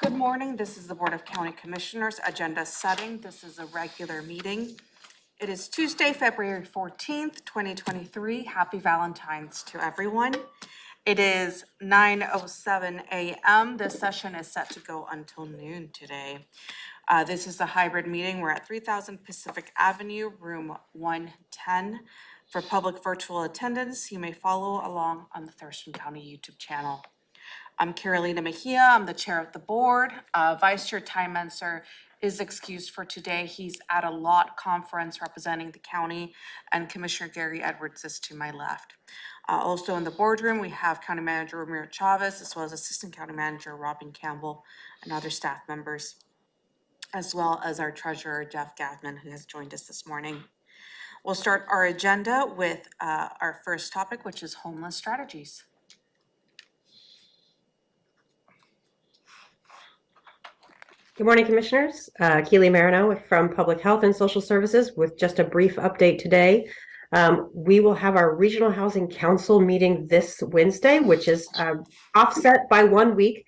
Good morning. This is the Board of County Commissioners agenda setting. This is a regular meeting. It is Tuesday, February 14th, 2023. Happy Valentine's to everyone. It is 9:07 a.m. This session is set to go until noon today. This is a hybrid meeting. We're at 3000 Pacific Avenue, room 110. For public virtual attendance, you may follow along on the Thurston County YouTube channel. I'm Carolina Mejia. I'm the chair of the board. Vice Chair Ty Menser is excused for today. He's at a lot conference representing the county, and Commissioner Gary Edwards is to my left. Also in the boardroom, we have County Manager Ramiro Chavez, as well as Assistant County Manager Robin Campbell and other staff members, as well as our treasurer, Jeff Gathman, who has joined us this morning. We'll start our agenda with our first topic, which is homeless strategies. Good morning, Commissioners. Keely Marino from Public Health and Social Services with just a brief update today. We will have our Regional Housing Council meeting this Wednesday, which is offset by 1 week.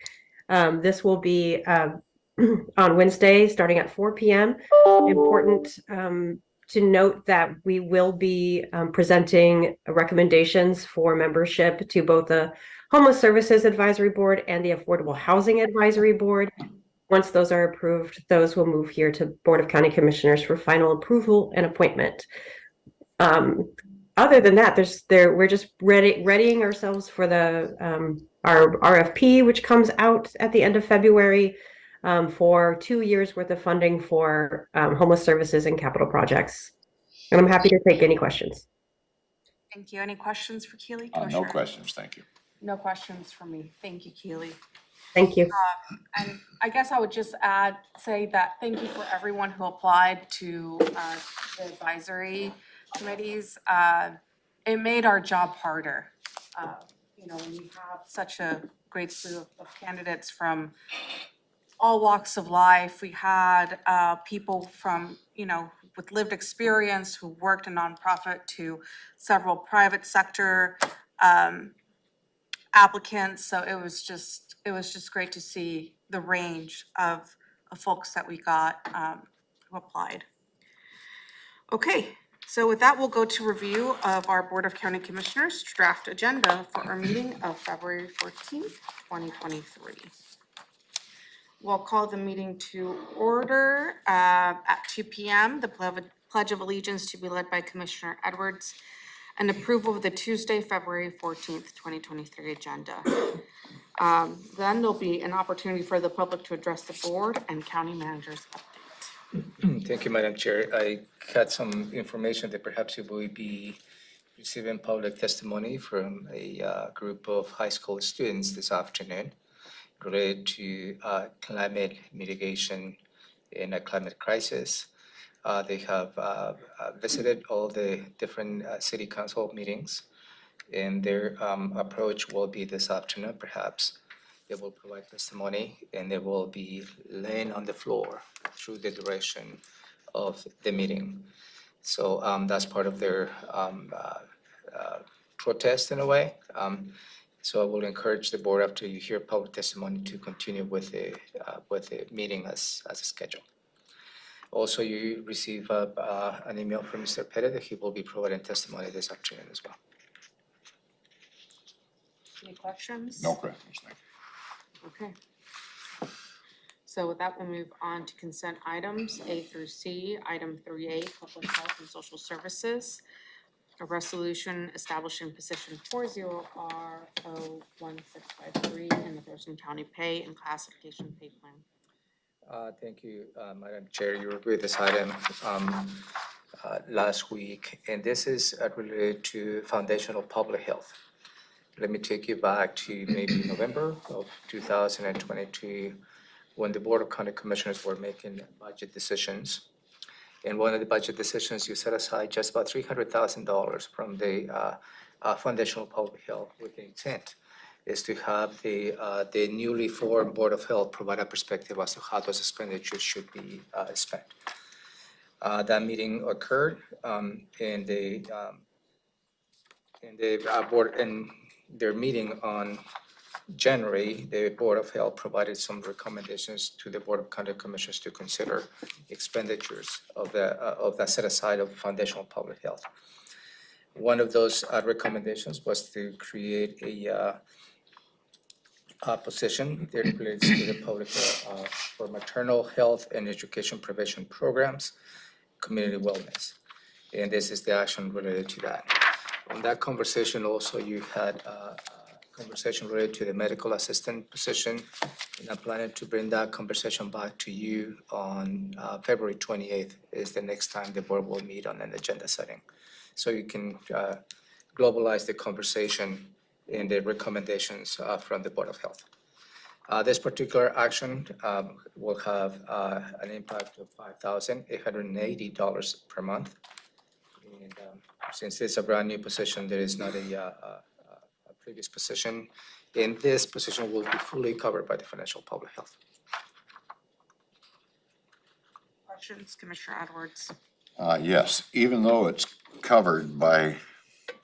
This will be on Wednesday starting at 4 p.m. Important to note that we will be presenting recommendations for membership to both the Homeless Services Advisory Board and the Affordable Housing Advisory Board. Once those are approved, those will move here to Board of County Commissioners for final approval and appointment. Other than that, we're just readying ourselves for our RFP, which comes out at the end of February for 2 years worth of funding for homeless services and capital projects. And I'm happy to take any questions. Thank you. Any questions for Keely? No questions, thank you. No questions for me. Thank you, Keely. Thank you. And I guess I would just say that thank you for everyone who applied to the advisory committees. It made our job harder. When you have such a great slew of candidates from all walks of life. We had people from, with lived experience who worked in nonprofit to several private sector applicants. So it was just great to see the range of folks that we got who applied. Okay, so with that, we'll go to review of our Board of County Commissioners draft agenda for our meeting of February 14th, 2023. We'll call the meeting to order at 2 p.m. The Pledge of Allegiance to be led by Commissioner Edwards, and approval of the Tuesday, February 14th, 2023 agenda. Then there'll be an opportunity for the public to address the board and county manager's update. Thank you, Madam Chair. I got some information that perhaps you will be receiving public testimony from a group of high school students this afternoon related to climate mitigation in a climate crisis. They have visited all the different city council meetings, and their approach will be this afternoon perhaps. They will provide testimony and they will be laying on the floor through the duration of the meeting. So that's part of their protest in a way. So I will encourage the board, after you hear public testimony, to continue with the meeting as scheduled. Also, you receive an email from Mr. Pettit that he will be providing testimony this afternoon as well. Any questions? No questions, thank you. Okay. So with that, we'll move on to consent items A through C. Item 3A, Public Health and Social Services. A resolution establishing position 40R01653 in the Thurston County Pay and Classification Pay Plan. Thank you, Madam Chair. You reviewed this item last week, and this is related to foundational public health. Let me take you back to maybe November of 2022, when the Board of County Commissioners were making budget decisions. In one of the budget decisions, you set aside just about $300,000 from the foundational public health with the intent is to have the newly formed Board of Health provide a perspective as to how those expenditures should be spent. That meeting occurred in the board, and their meeting on January, the Board of Health provided some recommendations to the Board of County Commissioners to consider expenditures of that set aside of foundational public health. One of those recommendations was to create a position that relates to the public for maternal health and education prevention programs, community wellness. And this is the action related to that. On that conversation also, you had a conversation related to the medical assistant position. And I'm planning to bring that conversation back to you on February 28th is the next time the board will meet on an agenda setting. So you can globalize the conversation in the recommendations from the Board of Health. This particular action will have an impact of $5,880 per month. And since it's a brand new position, there is not a previous position. And this position will be fully covered by the financial public health. Questions, Commissioner Edwards? Yes, even though it's covered by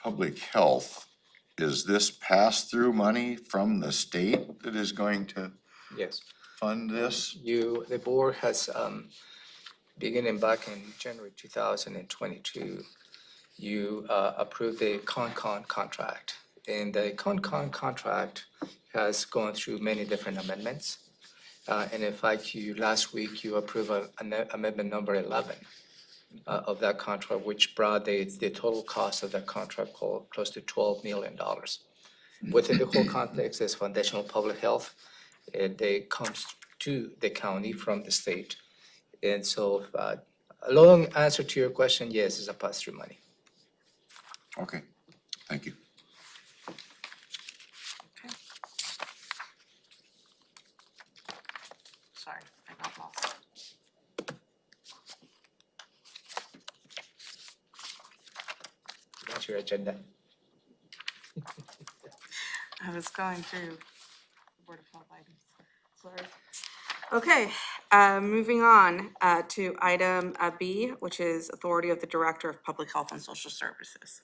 public health, is this pass-through money from the state that is going to Yes. fund this? The board has, beginning back in January 2022, you approved the CONCON contract. And the CONCON contract has gone through many different amendments. And in fact, last week, you approved amendment number 11 of that contract, which brought the total cost of that contract close to $12 million. Within the whole context is foundational public health. It comes to the county from the state. And so a long answer to your question, yes, it's a pass-through money. Okay, thank you. Okay. Sorry, I got lost. That's your agenda. I was going through Board of Health items, sorry. Okay, moving on to item B, which is authority of the Director of Public Health and Social Services.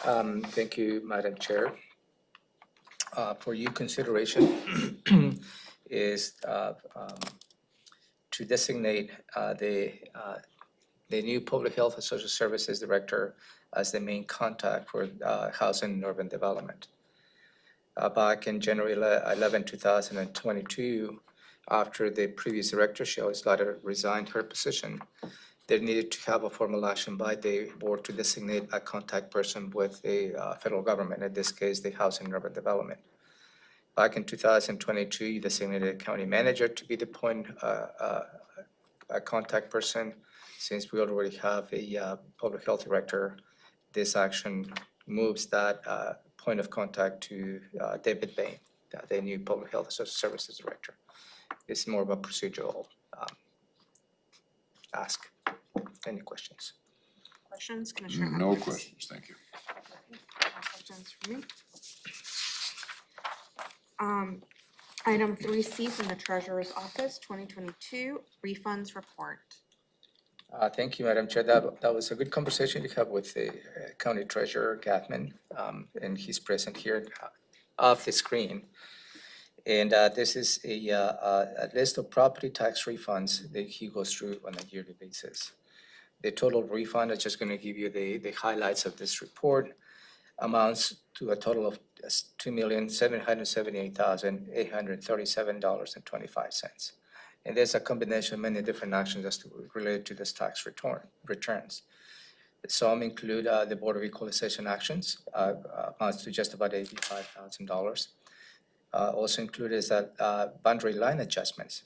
Thank you, Madam Chair. For your consideration is to designate the new Public Health and Social Services Director as the main contact for housing and urban development. Back in January 11, 2022, after the previous director, Shelley Slater, resigned her position, there needed to have a formal action by the board to designate a contact person with the federal government, in this case, the Housing and Urban Development. Back in 2022, you designated a county manager to be the point, a contact person. Since we already have a public health director, this action moves that point of contact to David Bain, the new Public Health and Social Services Director. It's more of a procedural ask. Any questions? Questions, Commissioner No Edwards? questions, thank you. No questions for me. Item 3C from the Treasurer's Office, 2022 refunds report. Thank you, Madam Chair. That was a good conversation to have with the County Treasurer, Gathman, and he's present here off the screen. And this is a list of property tax refunds that he goes through on a yearly basis. The total refund, I'm just going to give you the highlights of this report, amounts to a total of $2,778,837.25. And there's a combination of many different actions as to related to this tax returns. Some include the Board of Equalization actions, amounts to just about $85,000. Also included is that boundary line adjustments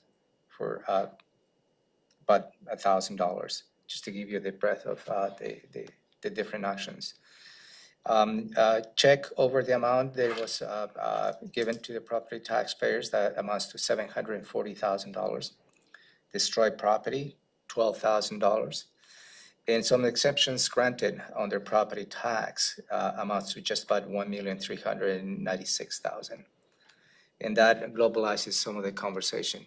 for about $1,000, just to give you the breadth of the different actions. Check over the amount that was given to the property taxpayers that amounts to $740,000. Destroyed property, $12,000. And some exceptions granted on their property tax amounts to just about $1,396,000. And that globalizes some of the conversation.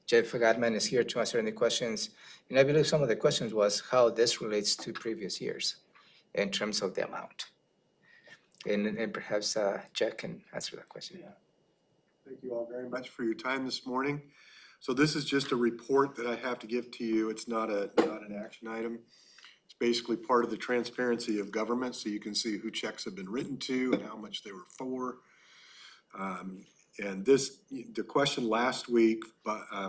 Jeff Gatman is here to answer any questions. And I believe some of the questions was how this relates to previous years in terms of the amount. And perhaps Jack can answer that question. Thank you all very much for your time this morning. So this is just a report that I have to give to you. It's not an action item. It's basically part of the transparency of government, so you can see who checks have been written to and how much they were for. And the question last week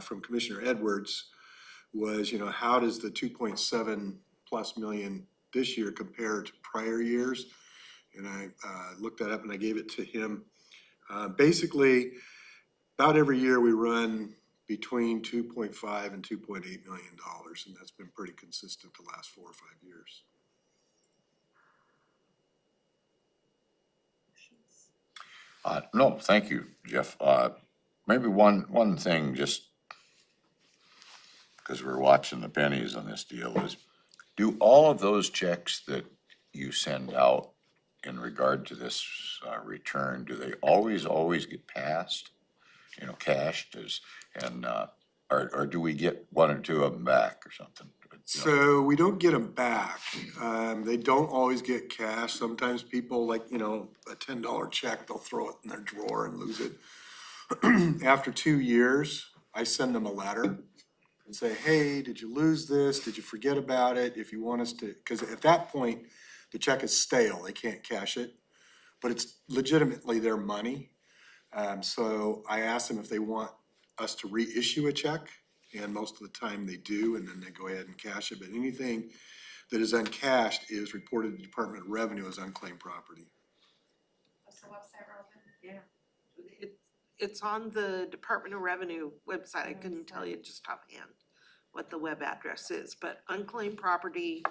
from Commissioner Edwards was, how does the 2.7+ million this year compare to prior years? And I looked that up and I gave it to him. Basically, about every year we run between 2.5 and $2.8 million, and that's been pretty consistent the last 4 or 5 years. No, thank you, Jeff. Maybe one thing, just because we're watching the pennies on this deal, is do all of those checks that you send out in regard to this return, do they always get passed, cashed or do we get one or two of them back or something? So we don't get them back. They don't always get cash. Sometimes people a $10 check, they'll throw it in their drawer and lose it. After 2 years, I send them a letter and say, hey, did you lose this? Did you forget about it? If you want us to, because at that point, the check is stale. They can't cash it, but it's legitimately their money. So I ask them if they want us to reissue a check, and most of the time they do, and then they go ahead and cash it. But anything that is uncashed is reported to the Department of Revenue as unclaimed property. What's the website, Robin? Yeah. It's on the Department of Revenue website. I couldn't tell you just offhand what the web address is, but unclaimed property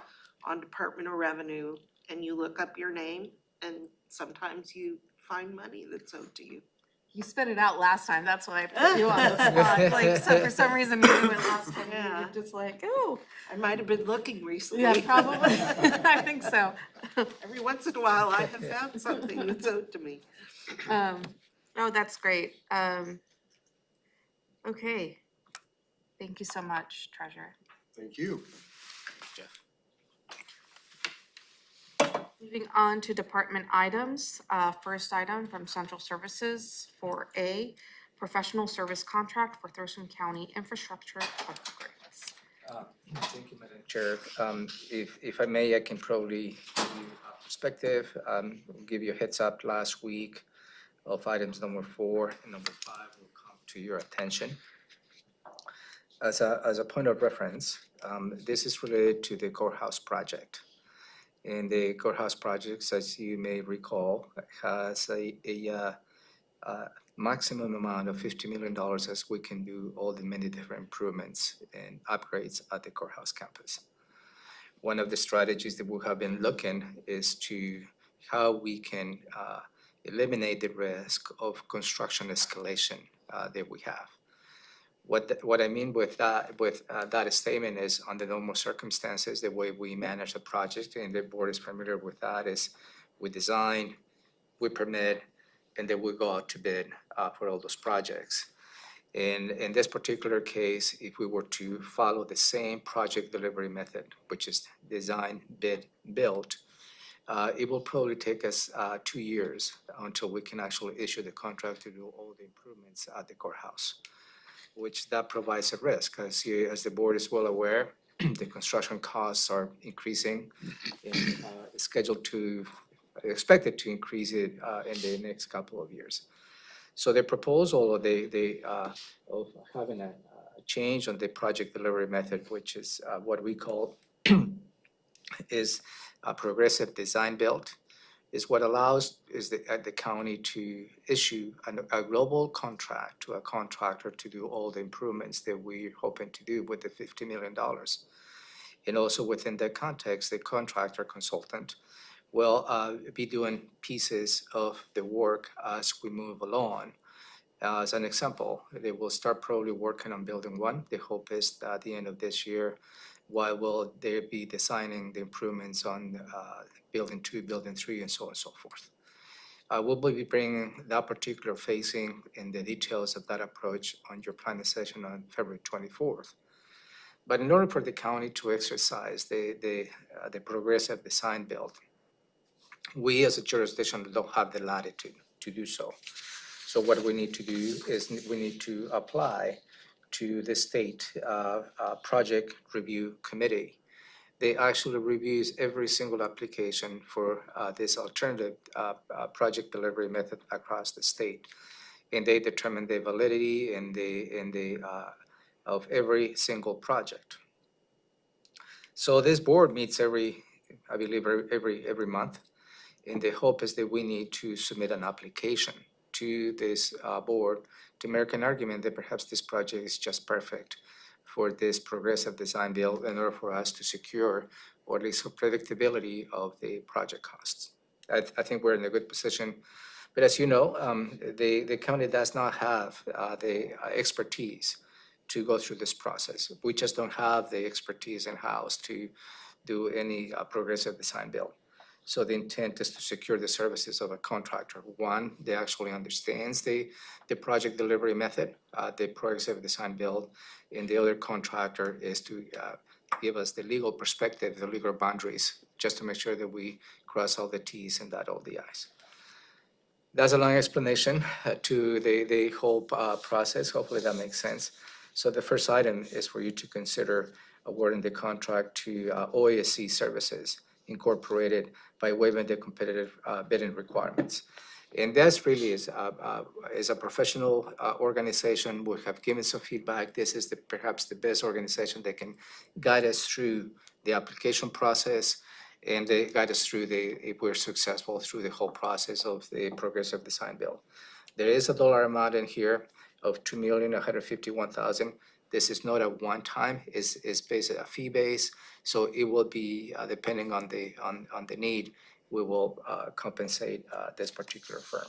on Department of Revenue, and you look up your name, and sometimes you find money that's owed to you. You spit it out last time, that's why I put you on the spot, like, so for some reason you knew it last time, Yeah. you're just like, oh. I might have been looking recently. Yeah, probably, I think so. Every once in a while, I have found something that's owed to me. Oh, that's great, okay. Thank you so much, Treasurer. Thank you. Moving on to department items, first item from Central Services for A, professional service contract for Thurston County infrastructure upgrades. Thank you, Madam Chair. If I may, I can probably give you a perspective, give you a heads up last week of items number 4 and number 5 will come to your attention. As a point of reference, this is related to the courthouse project. And the courthouse projects, as you may recall, has a maximum amount of $50 million as we can do all the many different improvements and upgrades at the courthouse campus. One of the strategies that we have been looking is to how we can eliminate the risk of construction escalation that we have. What I mean with that statement is, under normal circumstances, the way we manage the project, and the board is familiar with that, is we design, we permit, and then we go out to bid for all those projects. And in this particular case, if we were to follow the same project delivery method, which is design, bid, build, it will probably take us 2 years until we can actually issue the contract to do all the improvements at the courthouse, which that provides a risk. As the board is well aware, the construction costs are increasing and expected to increase it in the next couple of years. So the proposal of having a change on the project delivery method, which is what we call is a progressive design build, is what allows the county to issue a global contract to a contractor to do all the improvements that we're hoping to do with the $50 million. And also within that context, the contractor consultant will be doing pieces of the work as we move along. As an example, they will start probably working on building 1. The hope is that at the end of this year, while will they be designing the improvements on building 2, building 3, and so on and so forth. We'll be bringing that particular phasing and the details of that approach on your planning session on February 24th. But in order for the county to exercise the progressive design build, we as a jurisdiction don't have the latitude to do so. So what we need to do is we need to apply to the state project review committee. They actually reviews every single application for this alternative project delivery method across the state. And they determine the validity and the of every single project. So this board meets I believe every month. And the hope is that we need to submit an application to this board to make an argument that perhaps this project is just perfect for this progressive design bill in order for us to secure or at least predictability of the project costs. I think we're in a good position. But as you know, the county does not have the expertise to go through this process. We just don't have the expertise in-house to do any progressive design bill. So the intent is to secure the services of a contractor. One, that actually understands the project delivery method, the progressive design build, and the other contractor is to give us the legal perspective, the legal boundaries, just to make sure that we cross all the Ts and dot all the Is. That's a long explanation to the whole process. Hopefully that makes sense. So the first item is for you to consider awarding the contract to OASC Services Incorporated by waiving the competitive bidding requirements. And that's really is a professional organization. We have given some feedback. This is perhaps the best organization that can guide us through the application process and they guide us through if we're successful through the whole process of the progressive design bill. There is a dollar amount in here of $2,151,000. This is not a one-time, it's based on a fee base, so it will be depending on the need, we will compensate this particular firm.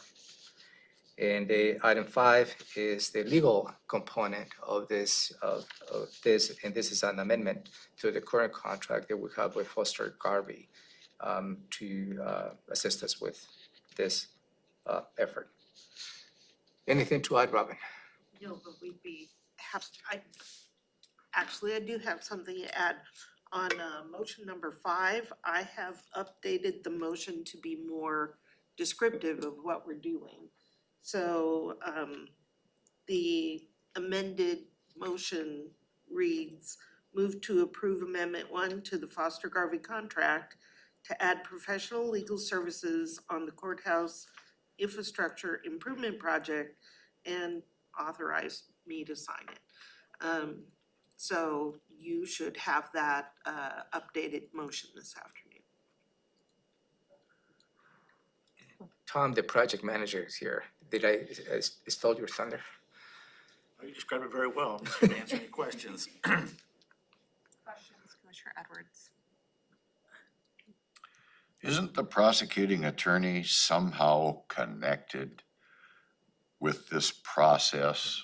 And the item 5 is the legal component of this, and this is an amendment to the current contract that we have with Foster Garvey to assist us with this effort. Anything to add, Robin? No, but we'd be I do have something to add. On motion number 5, I have updated the motion to be more descriptive of what we're doing. So the amended motion reads, move to approve Amendment 1 to the Foster Garvey contract to add professional legal services on the courthouse infrastructure improvement project and authorize me to sign it. So you should have that updated motion this afternoon. Tom, the project manager is here. Did I stole your thunder? You described it very well. I'm just going to answer any questions. Questions, Commissioner Edwards? Isn't the prosecuting attorney somehow connected with this process,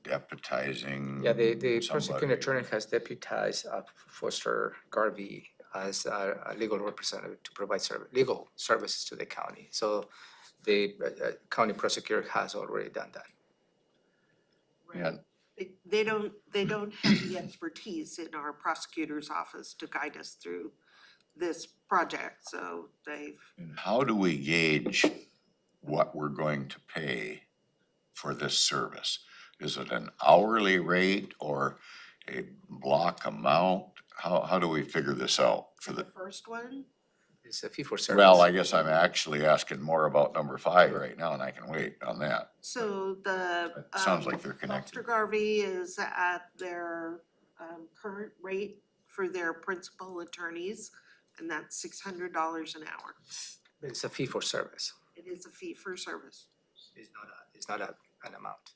deputizing? Yeah, the prosecuting somebody? attorney has deputized Foster Garvey as a legal representative to provide legal services to the county. So the county prosecutor has already done that. And They don't have the expertise in our prosecutor's office to guide us through this project, so they've. and how do we gauge what we're going to pay for this service? Is it an hourly rate or a block amount? How do we figure this out for The the? first one, It's a fee for service. Well, I guess I'm actually asking more about number 5 right now, and I can wait on that. so the. It sounds like they're Foster connected. Garvey is at their current rate for their principal attorneys, and that's $600 an hour. It's a fee for service. It is a fee for service. It's not an amount.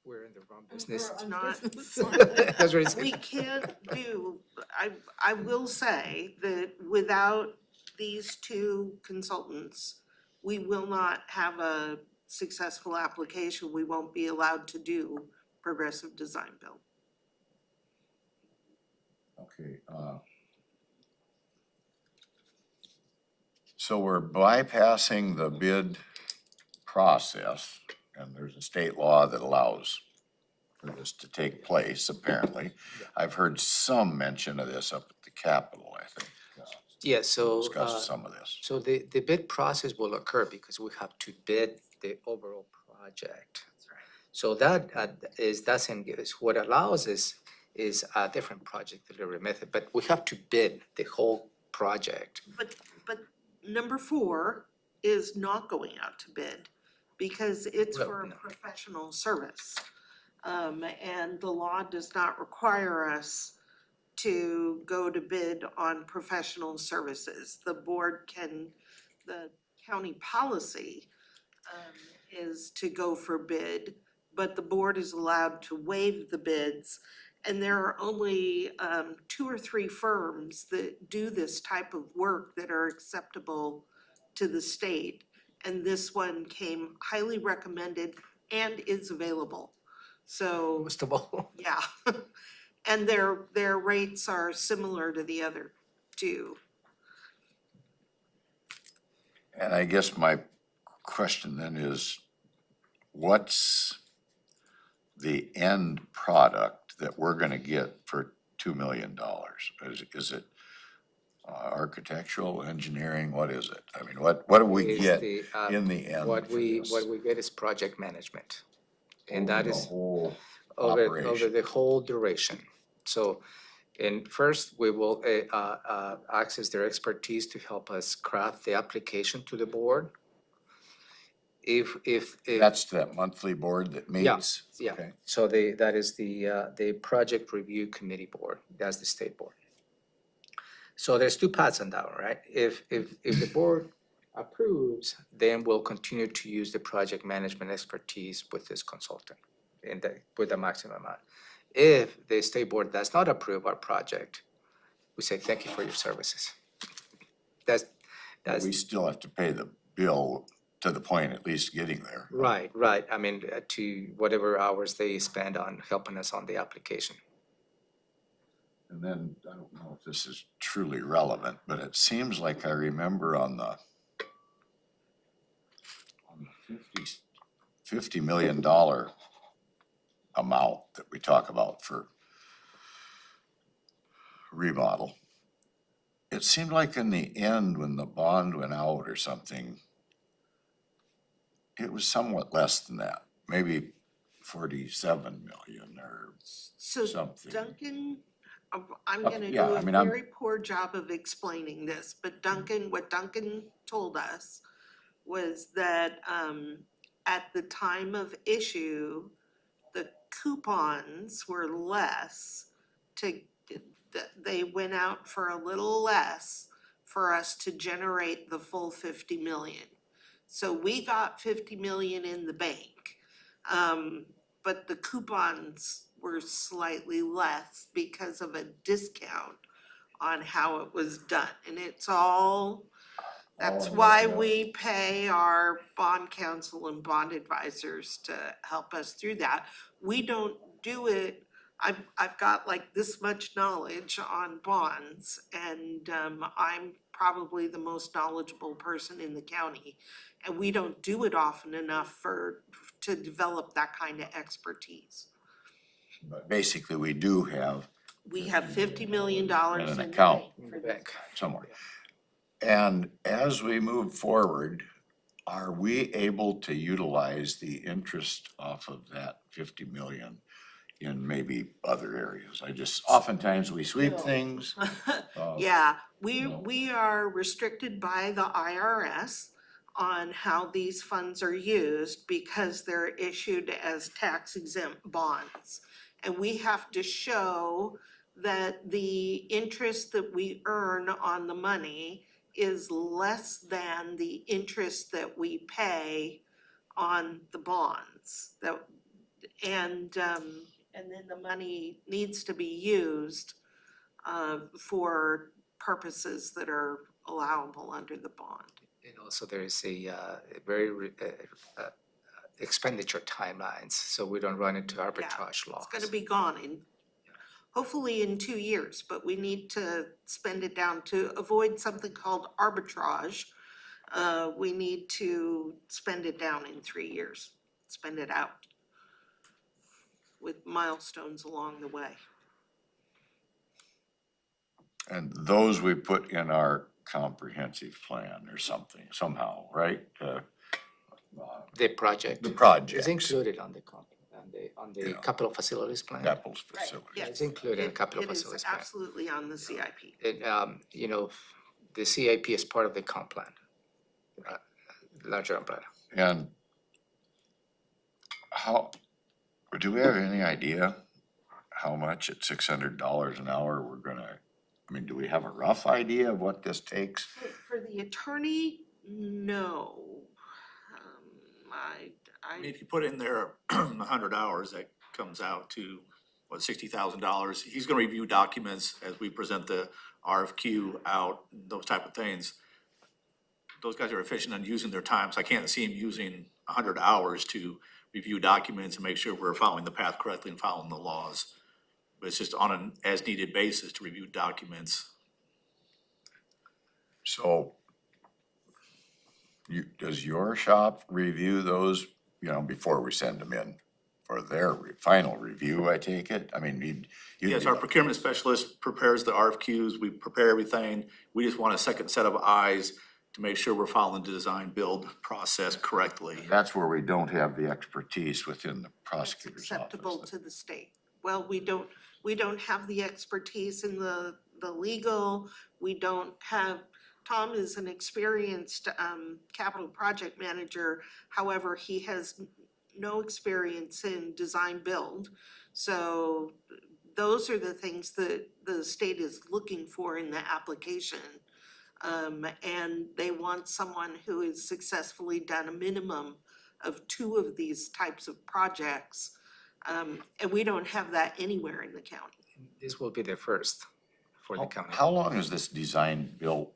We're in the wrong business. It's not. That's what it's. We can't do, I will say that without these two consultants, we will not have a successful application. We won't be allowed to do progressive design build. Okay, so we're bypassing the bid process, and there's a state law that allows for this to take place, apparently. I've heard some mention of this up at the Capitol, I think. Yeah, so, discuss some of this. so the bid process will occur because we have to bid the overall project. That's right. So that doesn't give us, what allows us is a different project delivery method, but we have to bid the whole project. But number 4 is not going out to bid because it's Well, for a no. professional service. And the law does not require us to go to bid on professional services. The county policy is to go for bid, but the board is allowed to waive the bids. And there are only 2 or 3 firms that do this type of work that are acceptable to the state. And this one came highly recommended and is available. So, Most of all, yeah. And their rates are similar to the other 2. And I guess my question then is, what's the end product that we're gonna get for $2 million? Is it architectural, engineering, what is it? I mean, what do we is get the, in the end what for we this? get is project management. And Over that the is whole over operation. the whole duration. So, and first, we will access their expertise to help us craft the application to the board. If That's that monthly board that meets? yeah, Okay. so that is the project review committee board, that's the state board. So there's 2 paths on that one, right? If the board approves, then we'll continue to use the project management expertise with this consultant with the maximum amount. If the state board does not approve our project, we say, thank you for your services. But That's we still have to pay the bill to the point at least getting there. right. I mean, to whatever hours they spend on helping us on the application. And then, I don't know if this is truly relevant, but it seems like I remember on the $50 million amount that we talk about for remodel. It seemed like in the end, when the bond went out or something, it was somewhat less than that, maybe 47 million or So something. Duncan, I'm Oh, gonna yeah, do I a mean, I'm- very poor job of explaining this, but what Duncan told us was that at the time of issue, the coupons were less they went out for a little less for us to generate the full 50 million. So we got 50 million in the bank. But the coupons were slightly less because of a discount on how it was done. And it's all, that's why we pay our bond counsel and bond advisors to help us through that. We don't do it, I've got like this much knowledge on bonds, and I'm probably the most knowledgeable person in the county. And we don't do it often enough to develop that kind of expertise. But basically, we do have We have $50 million in in an the account. bank In for the this. bank. somewhere. And as we move forward, are we able to utilize the interest off of that 50 million in maybe other areas? Oftentimes we sweep No. things. Yeah, No. we are restricted by the IRS on how these funds are used because they're issued as tax exempt bonds. And we have to show that the interest that we earn on the money is less than the interest that we pay on the bonds. And then the money needs to be used for purposes that are allowable under the bond. And also there is a very expenditure timelines, so we don't run into arbitrage laws. It's gonna be gone hopefully in 2 years, but we need to spend it down to avoid something called arbitrage. We need to spend it down in 3 years, spend it out with milestones along the way. And those we put in our comprehensive plan or something, somehow, right? The project. The projects. It's included on the Yeah. capital facilities plan. Capital facilities. Yes. It's included in the capital It is facilities plan. absolutely on the CIP. It, you know, the CIP is part of the comp plan. Larger umbrella. And how, do we have any idea how much at $600 an hour we're gonna, I mean, do we have a rough idea of what this takes? For the attorney, no. I mean, if you put in there 100 hours, that comes out to, what, $60,000. He's gonna review documents as we present the RFQ out, those type of things. Those guys are efficient on using their time, so I can't see him using 100 hours to review documents and make sure we're following the path correctly and following the laws. But it's just on an as-needed basis to review documents. So does your shop review those, before we send them in for their final review, I take it? I mean, you'd. Yes, our procurement specialist prepares the RFQs, we prepare everything. We just want a second set of eyes to make sure we're following the design build process correctly. That's where we don't have the expertise within the It's prosecutor's acceptable office. to the state. Well, we don't have the expertise in the legal, we don't have, Tom is an experienced capital project manager. However, he has no experience in design build. So those are the things that the state is looking for in the application. And they want someone who has successfully done a minimum of 2 of these types of projects. And we don't have that anywhere in the county. This will be the first for the county. How long has this design-build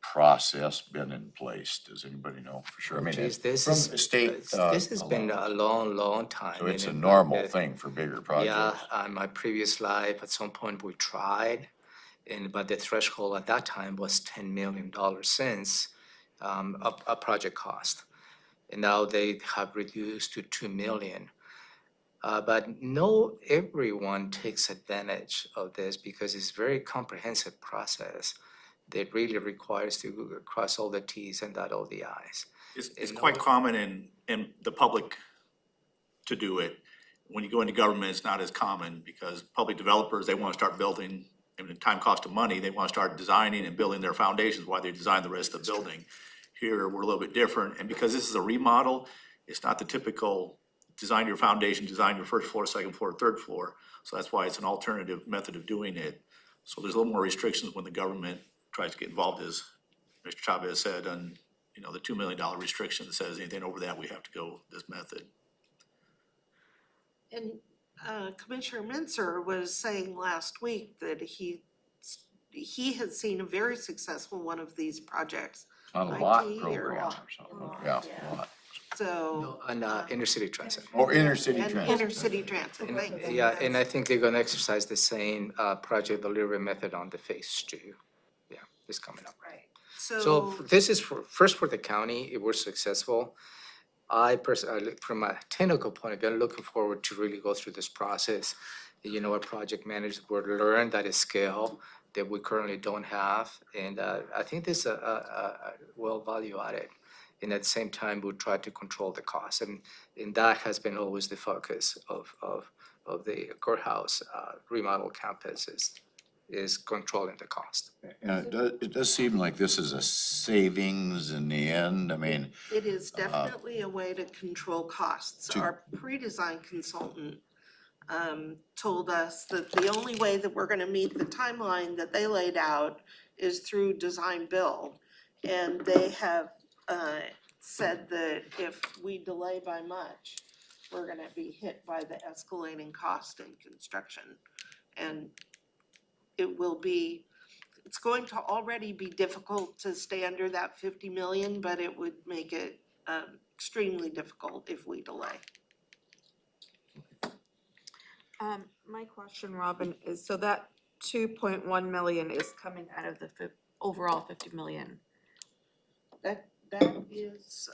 process been in place? Does anybody know for sure? I mean, Geez, this from is- the state. This has been a long time. So it's a and normal uh, thing for bigger Yeah, projects. my previous life, at some point we tried, but the threshold at that time was $10 million since a project cost. And now they have reduced to 2 million. But no, everyone takes advantage of this because it's a very comprehensive process that really requires to cross all the Ts and dot all the Is. It's quite common in the public to do it. When you go into government, it's not as common because public developers, they want to start building, and the time cost of money, they want to start designing and building their foundations while they design the rest of the building. Here, we're a little bit different, and because this is a remodel, it's not the typical design your foundation, design your first floor, second floor, third floor. So that's why it's an alternative method of doing it. So there's a little more restrictions when the government tries to get involved, as Mr. Chavez said, on, the $2 million restriction that says anything over that, we have to go this method. And Commissioner Minzer was saying last week that he had seen a very successful one of these projects. On a lot IT or program or what? something. Yeah, a lot. So, And inner city transit. Or inner city and transit. inner city transit, thank you. Yeah, and I think they're gonna exercise the same project delivery method on the phase 2. Yeah, it's coming up. Right. So So, this is first for the county, if we're successful. I personally, from a technical point of view, I'm looking forward to really go through this process. Our project managers will learn that scale that we currently don't have. And I think this is a well value added. And at the same time, we'll try to control the cost. And that has been always the focus of the courthouse remodel campus is controlling the cost. And it does seem like this is a savings in the end. I mean, it is definitely a way to control costs. to- Our pre-design consultant told us that the only way that we're gonna meet the timeline that they laid out is through design build. And they have said that if we delay by much, we're gonna be hit by the escalating cost in construction. And it's going to already be difficult to stay under that 50 million, but it would make it extremely difficult if we delay. My question, Robin, is so that 2.1 million is coming out of the overall 50 million. That is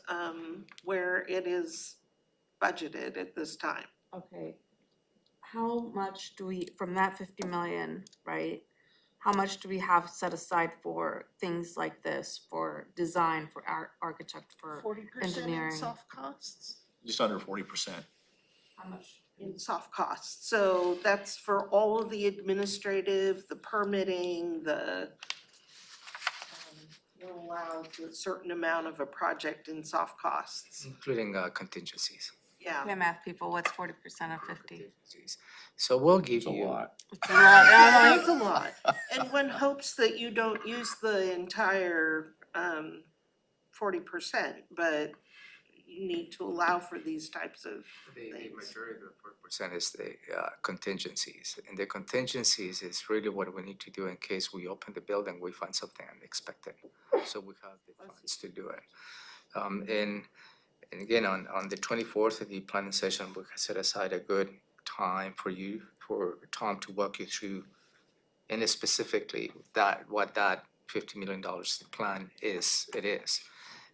where it is budgeted at this time. Okay. How much do we, from that 50 million, right? how much do we have set aside for things like this, for design, for architect, for 40% in engineering? soft costs? Just under 40%. How much? In soft costs, so that's for all of the administrative, the permitting, you're allowed a certain amount of a project in soft costs. Including contingencies. Yeah, Okay, math people, what's 40% of 50? Contingencies. So we'll give It's a you. lot. It's a lot. that's a lot. And one hopes that you don't use the entire 40%, but you need to allow for these types of The things. majority of the 40% is the contingencies, and the contingencies is really what we need to do in case we open the building, we find something unexpected. So we have the funds to do it. And again, on the 24th of the planning session, we set aside a good time for Tom to walk you through, and specifically what that $50 million plan is.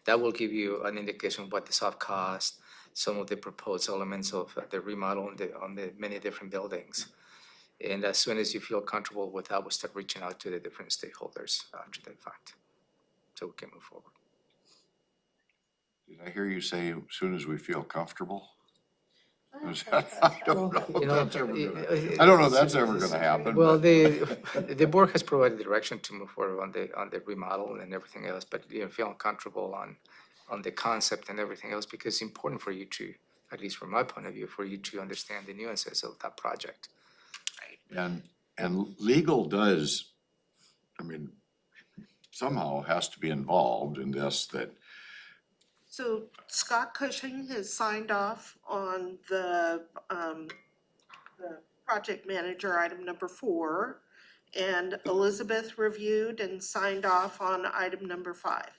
That will give you an indication of what the soft cost, some of the proposed elements of the remodel on the many different buildings. And as soon as you feel comfortable with that, we'll start reaching out to the different stakeholders after the fact, so we can move forward. Did I hear you say as soon as we feel comfortable? I don't know if that's ever gonna, I don't know if that's ever gonna happen. Well, but- the board has provided direction to move forward on the remodel and everything else, but feeling comfortable on the concept and everything else, because it's important for you to, at least from my point of view, for you to understand the nuances of that project. And legal does, I mean, somehow has to be involved in this, that So Scott Cushing has signed off on the project manager item number 4, and Elizabeth reviewed and signed off on item number 5.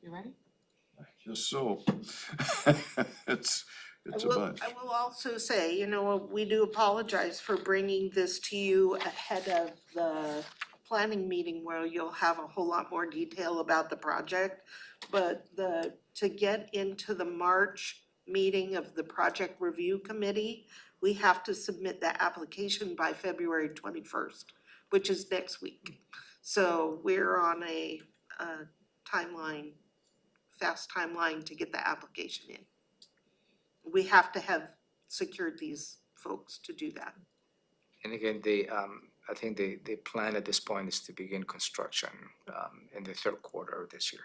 You ready? just so. It's a bunch. I will also say, we do apologize for bringing this to you ahead of the planning meeting where you'll have a whole lot more detail about the project. But to get into the March meeting of the project review committee, we have to submit the application by February 21st, which is next week. So we're on a fast timeline to get the application in. We have to have secured these folks to do that. And again, I think the plan at this point is to begin construction in the third quarter of this year.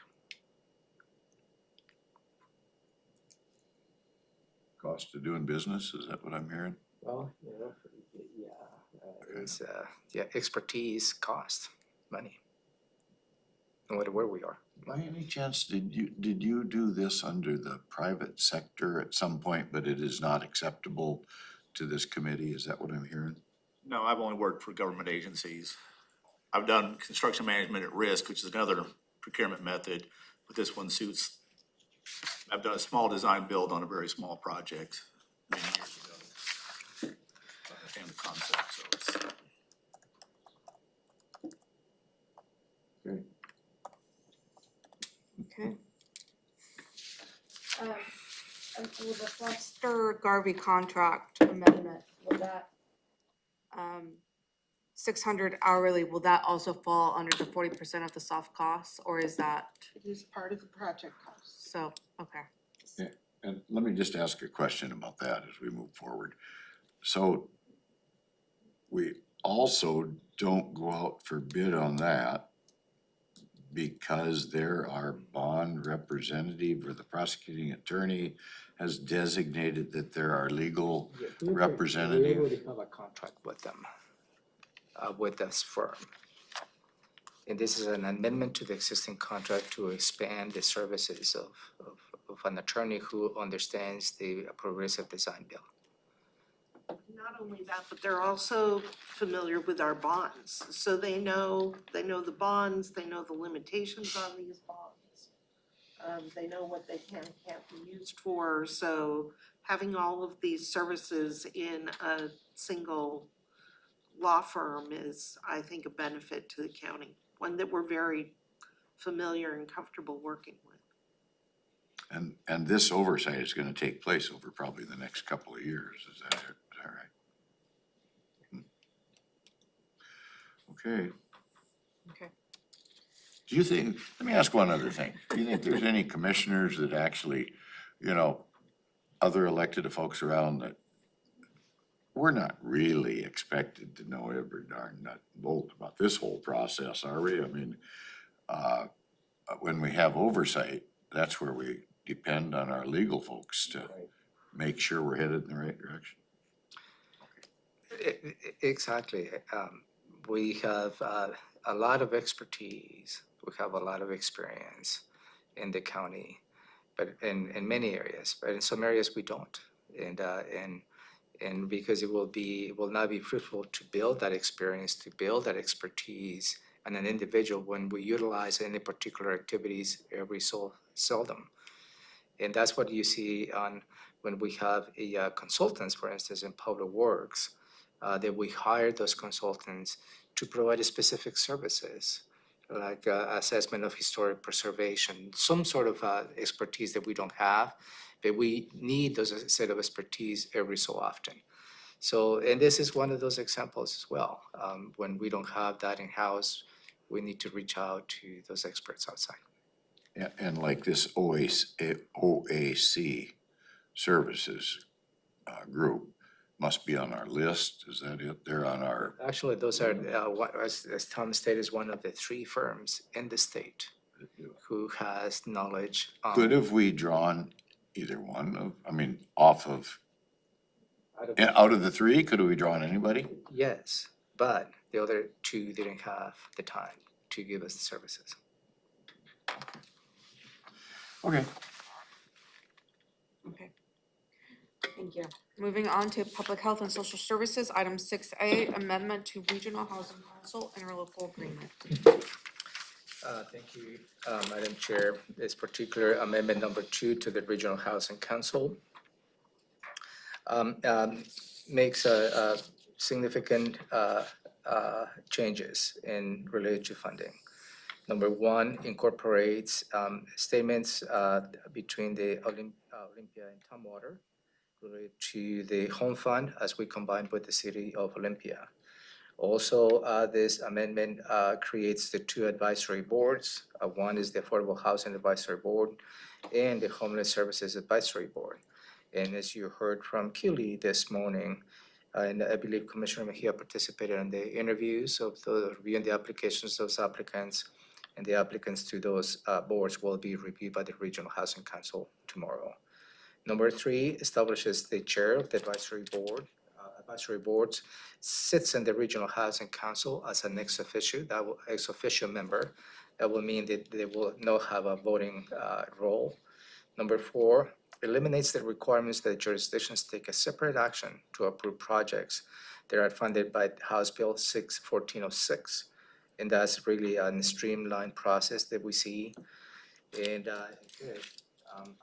Cost of doing business, is that what I'm hearing? Well, it's expertise, cost, money, no matter where we are. By any chance, did you do this under the private sector at some point, but it is not acceptable to this committee? Is that what I'm hearing? No, I've only worked for government agencies. I've done construction management at risk, which is another procurement method, but this one suits. I've done a small design build on a very small project many years ago. I understand the concept, so it's. Okay. Will the Foster Garvey contract amendment, will that, 600 hourly, will that also fall under the 40% of the soft costs, or is that, It is part of the project cost. so, okay. And let me just ask a question about that as we move forward. So we also don't go out for bid on that because there our bond representative or the prosecuting attorney has designated that there are legal representative. We already have a contract with them, with this firm. And this is an amendment to the existing contract to expand the services of an attorney who understands the progressive design bill. Not only that, but they're also familiar with our bonds. So they know the bonds, they know the limitations on these bonds. They know what they can and can't be used for. So having all of these services in a single law firm is, I think, a benefit to the county, one that we're very familiar and comfortable working with. And this oversight is gonna take place over probably the next couple of years, is that it? Is that right? Okay. Okay. Do you think, let me ask one other thing. Do you think there's any commissioners that actually, other elected folks around that we're not really expected to know every darn nut and bolt about this whole process, are we? I mean, when we have oversight, that's where we depend on our legal folks to make sure we're headed in the right direction. Exactly. We have a lot of expertise, we have a lot of experience in the county, but in many areas, but in some areas we don't. And because it will not be fruitful to build that experience, to build that expertise on an individual when we utilize any particular activities every so seldom. And that's what you see on when we have consultants, for instance, in public works, that we hire those consultants to provide specific services, like assessment of historic preservation, some sort of expertise that we don't have, but we need those set of expertise every so often. So, and this is one of those examples as well. When we don't have that in-house, we need to reach out to those experts outside. Yeah, and like this OAC services group must be on our list, is that it? They're on our, Actually, those are, as Tom stated, is one of the 3 firms in the state who has knowledge on. could have we drawn either one of, off of, out of the 3, could have we drawn anybody? Yes, but the other 2 didn't have the time to give us the services. Okay. Okay. Thank you. Moving on to Public Health and Social Services, item 6A, amendment to Regional Housing Council interlocal agreement. Thank you, Madam Chair. This particular amendment number 2 to the Regional Housing Council makes a significant changes in related to funding. Number 1 incorporates statements between the Olympia and Tumwater related to the home fund as we combine with the city of Olympia. Also, this amendment creates the 2 advisory boards. One is the Affordable Housing Advisory Board and the Homeless Services Advisory Board. And as you heard from Keely this morning, and I believe Commissioner Mejia participated in the interviews of the reviewing the applications of those applicants, and the applicants to those boards will be reviewed by the Regional Housing Council tomorrow. Number 3 establishes the chair of the advisory board. Advisory boards sits in the Regional Housing Council as an ex officio member. That will mean that they will not have a voting role. Number 4 eliminates the requirements that jurisdictions take a separate action to approve projects that are funded by House Bill 1406. And that's really a streamlined process that we see. And it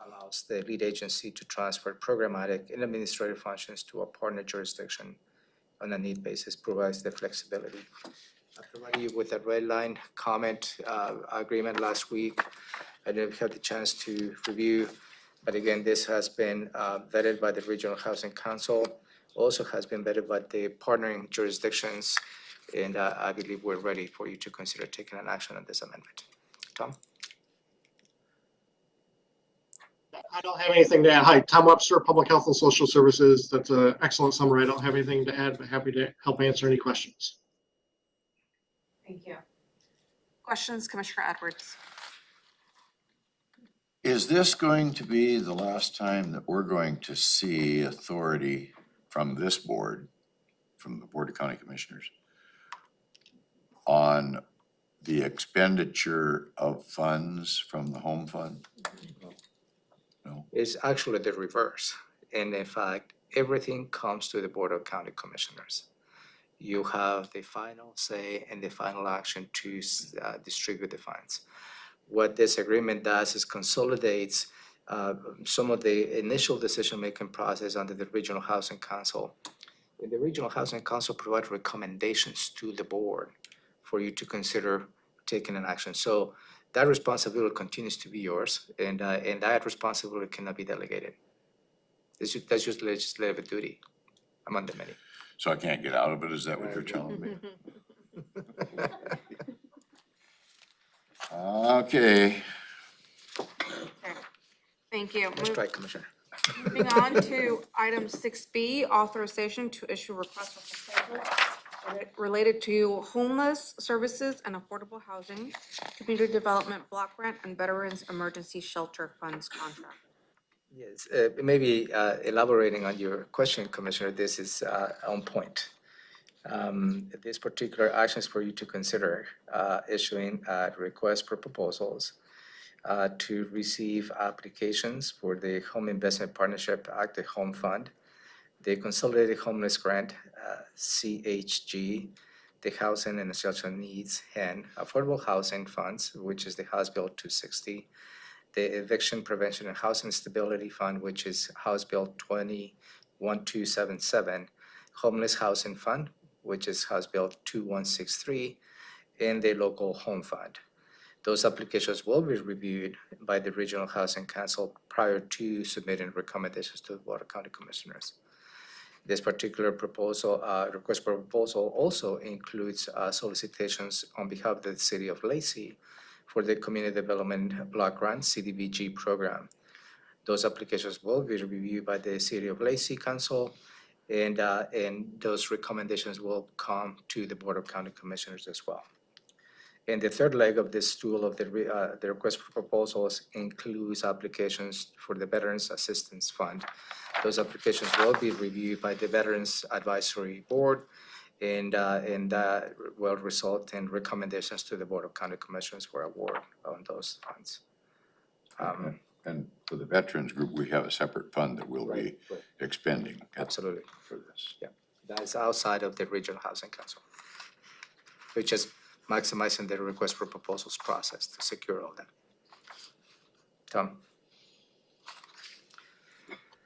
allows the lead agency to transfer programmatic and administrative functions to a partner jurisdiction on a need basis, provides the flexibility. I provided you with a red line comment agreement last week. I didn't have the chance to review, but again, this has been vetted by the Regional Housing Council, also has been vetted by the partnering jurisdictions, and I believe we're ready for you to consider taking an action on this amendment. Tom? I don't have anything to add. Hi, Tom Webster, Public Health and Social Services. That's an excellent summary. I don't have anything to add, but happy to help answer any questions. Thank you. Questions, Commissioner Edwards? Is this going to be the last time that we're going to see authority from this board, from the Board of County Commissioners, on the expenditure of funds from the home fund? No? It's actually the reverse. And in fact, everything comes to the Board of County Commissioners. You have the final say and the final action to distribute the funds. What this agreement does is consolidates some of the initial decision-making process under the Regional Housing Council. And the Regional Housing Council provides recommendations to the board for you to consider taking an action. So that responsibility continues to be yours, and that responsibility cannot be delegated. That's just legislative duty among the many. So I can't get out of it, is that what you're telling me? Okay, Thank you. Nice try, Commissioner. Moving on to item 6B, authorization to issue request for proposal related to homeless services and affordable housing, community development block grant, and Veterans Emergency Shelter Funds contract. Yes, maybe elaborating on your question, Commissioner, this is on point. This particular action is for you to consider issuing a request for proposals to receive applications for the Home Investment Partnership Act, the Home Fund, the Consolidated Homeless Grant, CHG, the Housing and Essential Needs, HEN, Affordable Housing Funds, which is the House Bill 260, the Eviction Prevention and Housing Stability Fund, which is House Bill 1277, Homeless Housing Fund, which is House Bill 2163, and the Local Home Fund. Those applications will be reviewed by the Regional Housing Council prior to submitting recommendations to the Board of County Commissioners. This particular proposal, request for proposal also includes solicitations on behalf of the City of Lacey for the Community Development Block Grant CDBG program. Those applications will be reviewed by the City of Lacey Council, and those recommendations will come to the Board of County Commissioners as well. And the third leg of this stool of the request for proposals includes applications for the Veterans Assistance Fund. Those applications will be reviewed by the Veterans Advisory Board, and will result in recommendations to the Board of County Commissioners for award on those funds. and for the veterans group, we have a separate fund that we'll be Right. expending Absolutely. for this. That is outside of the Regional Housing Council, which is maximizing the request for proposals process to secure all that. Tom?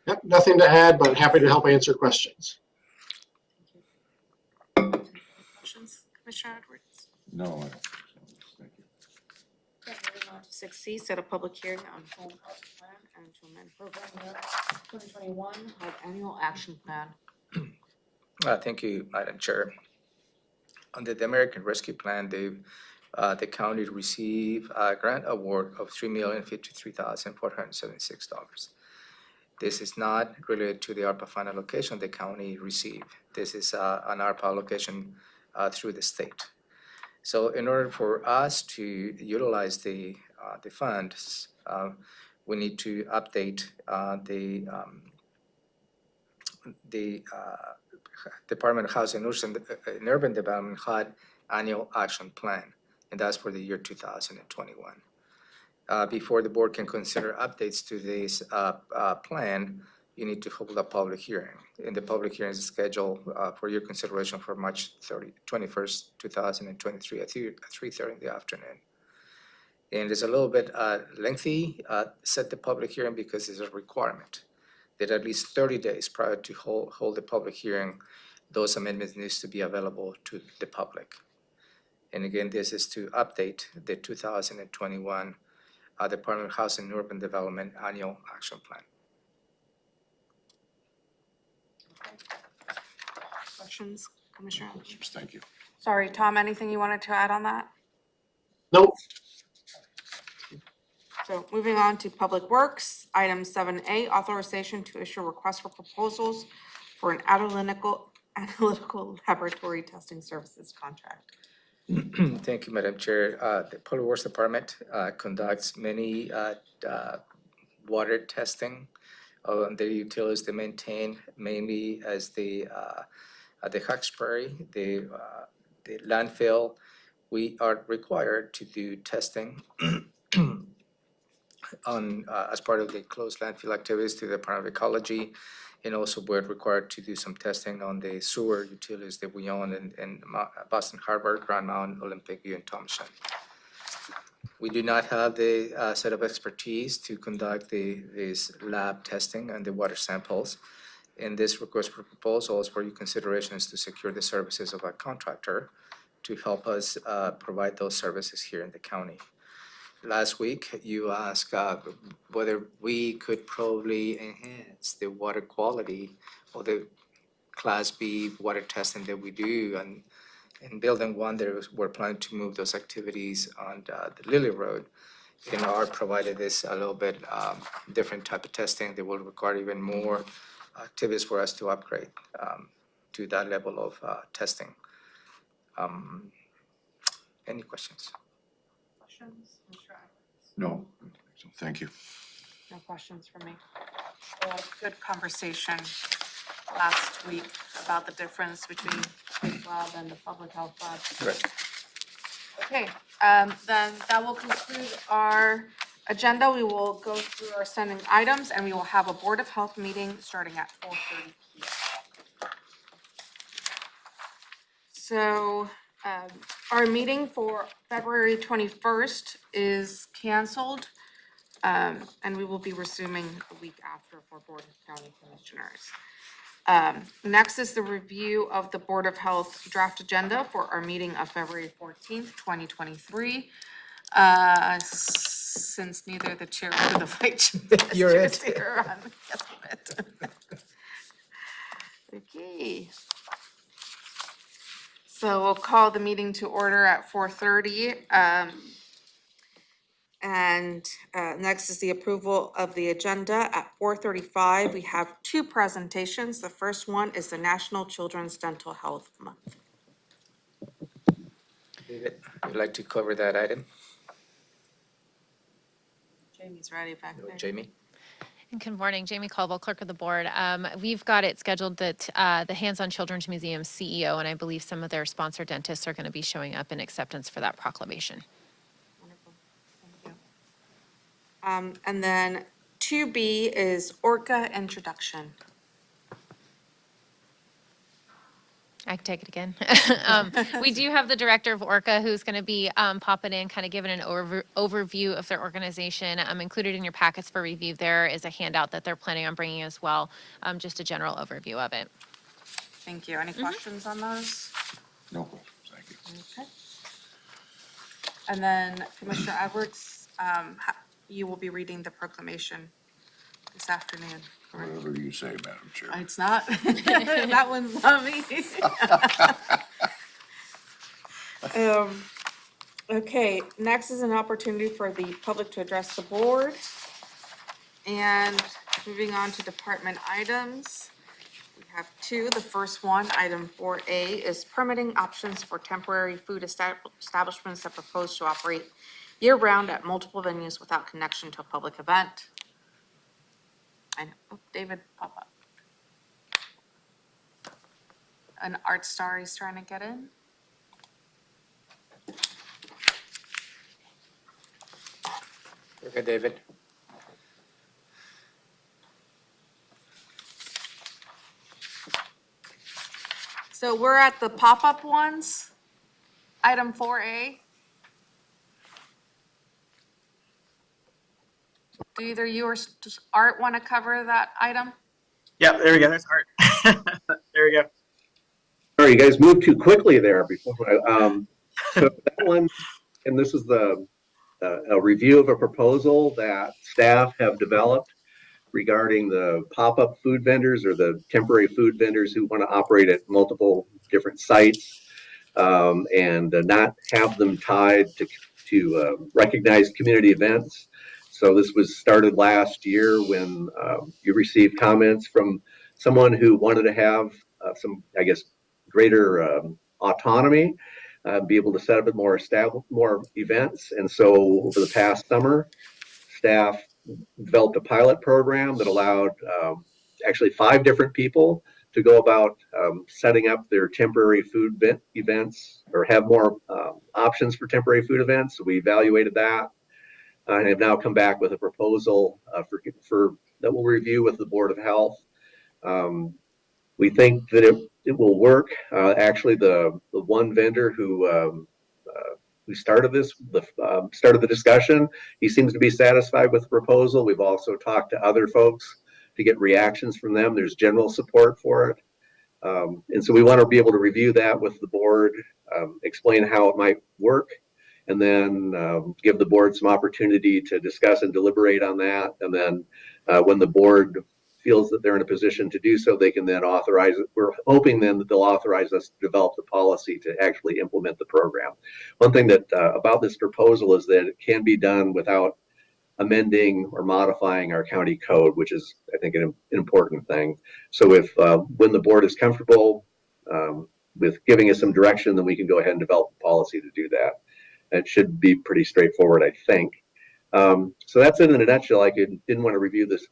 Yep, nothing to add, but happy to help answer questions. Questions, Commissioner Edwards? No, I don't think so. Thank you. Okay, moving on to 6C, set a public hearing on home health plan and to amend program year 2021 HUD annual action plan. Thank you, Madam Chair. Under the American Rescue Plan, the county received a grant award of $3,053,476. This is not related to the ARPA fund allocation the county received. This is an ARPA allocation through the state. So in order for us to utilize the funds, we need to update the Department of Housing and Urban Development HUD annual action plan, and that's for the year 2021. Before the board can consider updates to this plan, you need to hold a public hearing. And the public hearing is scheduled for your consideration for March 21st, 2023 at 3:30 in the afternoon. And it's a little bit lengthy, set the public hearing because it's a requirement that at least 30 days prior to hold the public hearing, those amendments needs to be available to the public. And again, this is to update the 2021 Department of Housing and Urban Development Annual Action Plan. Questions, Commissioner Edwards? Thank you. Sorry, Tom, anything you wanted to add on that? Nope, So moving on to Public Works, item 7A, authorization to issue requests for proposals for an analytical laboratory testing services contract. Thank you, Madam Chair. The Public Works Department conducts many water testing on the utilities they maintain, mainly as the Hawkesbury, the landfill. We are required to do testing on as part of the closed landfill activities to the Department of Ecology, and also we're required to do some testing on the sewer utilities that we own in Boston Harbor, Grand Mountain, Olympic View, and Thompson. We do not have the set of expertise to conduct this lab testing and the water samples. And this request for proposals for your consideration is to secure the services of a contractor to help us provide those services here in the county. last week, you asked whether we could probably enhance the water quality or the Class B water testing that we do. And in Building 1, we're planning to move those activities on the Lily Road. And our provided this a little bit different type of testing that will require even more activities for us to upgrade to that level of testing. Any questions? Questions? Mr. Edwards? No, so thank you. No questions from me. Well, good conversation last week about the difference between this lab and the public health lab. Right. Okay, then that will conclude our agenda. We will go through our sending items and we will have a Board of Health meeting starting at 4:30 p.m. So, our meeting for February 21st is canceled. And we will be resuming a week after for Board of County Commissioners. Next is the review of the Board of Health draft agenda for our meeting of February 14th, 2023. Since neither the chair or the vice You're chair it. is here, I'm guessing it. Okay. So we'll call the meeting to order at 4:30. And next is the approval of the agenda. At 4:35, we have two presentations. The first one is the National Children's Dental Health Month. David, would you like to cover that item? Jamie's ready back there. Jamie? Good morning, Jamie Caldwell, Clerk of the Board. We've got it scheduled that the Hands-on Children's Museum CEO, and I believe some of their sponsor dentists are going to be showing up in acceptance for that proclamation. Wonderful. Thank you. And then 2B is ORCA introduction. I can take it again. We do have the director of ORCA who's going to be popping in, kind of giving an overview of their organization. Included in your packets for review there is a handout that they're planning on bringing as well, just a general overview of it. Thank you. Any questions on those? No questions, thank you. Okay. And then Commissioner Edwards, you will be reading the proclamation this afternoon. correct? Whatever you say, Madam Chair. It's not, that one's not me. Okay, next is an opportunity for the public to address the board. And moving on to department items. We have two. The first one, item 4A, is permitting options for temporary food establishments that propose to operate year-round at multiple venues without connection to a public event. I know, oh, David, pop up. An art star is trying to get in. Okay, David. So we're at the pop-up ones, item 4A. Do either you or Art want to cover that item? Yep, there we go. There's Art. There we go. Sorry, you guys moved too quickly there before. So that one, and this is a review of a proposal that staff have developed regarding the pop-up food vendors or the temporary food vendors who want to operate at multiple different sites and not have them tied to recognized community events. So this was started last year when you received comments from someone who wanted to have some, I guess, greater autonomy, be able to set up more events. And so over the past summer, staff developed a pilot program that allowed actually 5 different people to go about setting up their temporary food events or have more options for temporary food events. So we evaluated that and have now come back with a proposal for that we'll review with the Board of Health. We think that it will work. Actually, the one vendor who started the discussion, he seems to be satisfied with the proposal. We've also talked to other folks to get reactions from them. There's general support for it. And so we want to be able to review that with the board, explain how it might work. and then give the board some opportunity to discuss and deliberate on that. And then when the board feels that they're in a position to do so, they can then authorize it. We're hoping then that they'll authorize us to develop the policy to actually implement the program. One thing that about this proposal is that it can be done without amending or modifying our county code, which is, I think, an important thing. So if when the board is comfortable with giving us some direction, then we can go ahead and develop a policy to do that. It should be pretty straightforward, I think. So that's it in a nutshell. I didn't want to review this.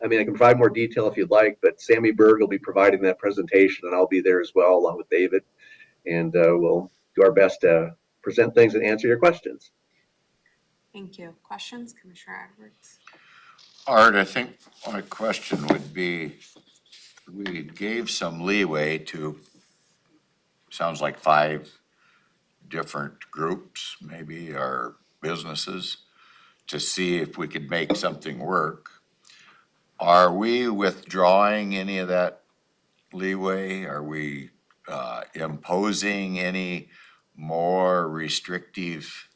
I mean, I can provide more detail if you'd like, but Sammy Berg will be providing that presentation, and I'll be there as well, along with David. And we'll do our best to present things and answer your questions. Thank you. Questions, Commissioner Edwards? Art, I think my question would be, we gave some leeway to, sounds like 5 different groups, maybe, or businesses, to see if we could make something work. Are we withdrawing any of that leeway? Are we imposing any more restrictive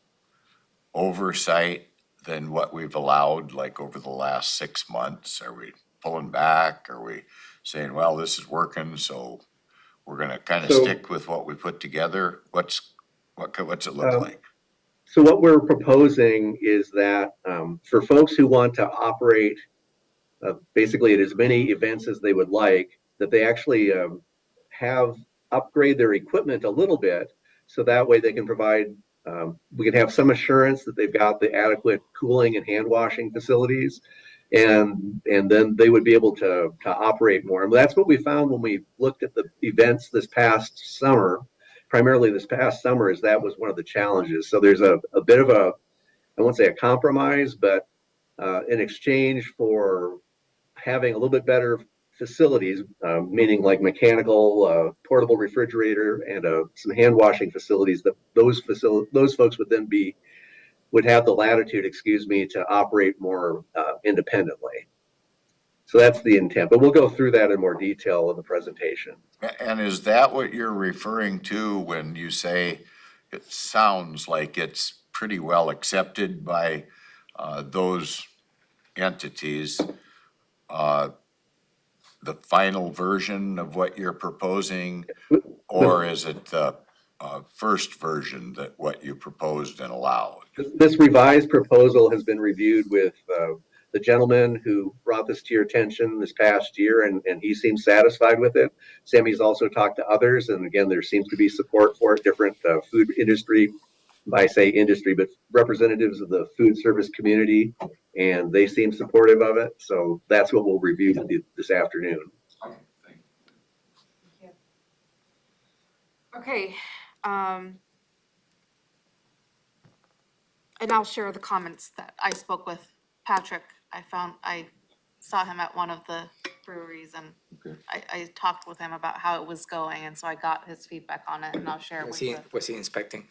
oversight than what we've allowed, like over the last 6 months? Are we pulling back? Are we saying, well, this is working, so we're gonna kind of stick with what we put together? What's it look like? So what we're proposing is that for folks who want to operate basically at as many events as they would like, that they actually upgrade their equipment a little bit, so that way they can provide, we can have some assurance that they've got the adequate cooling and hand washing facilities, and then they would be able to operate more. And that's what we found when we looked at the events this past summer. Primarily this past summer, is that was one of the challenges. So there's a bit of a, I won't say a compromise, but in exchange for having a little bit better facilities, meaning like mechanical, portable refrigerator, and some hand washing facilities, that those folks would have the latitude, to operate more independently. So that's the intent, but we'll go through that in more detail in the presentation. And is that what you're referring to when you say it sounds like it's pretty well accepted by those entities? The final version of what you're proposing, or is it the first version that what you proposed and allowed? This revised proposal has been reviewed with the gentleman who brought this to your attention this past year, and he seems satisfied with it. Sammy's also talked to others, and again, there seems to be support for it. Different food industry, I say industry, but representatives of the food service community, and they seem supportive of it. So that's what we'll review this afternoon. Okay, and I'll share the comments that I spoke with Patrick. I saw him at one of the breweries, and I talked with him about how it was going, and so I got his feedback on it, and I'll share it with you. Was he inspecting?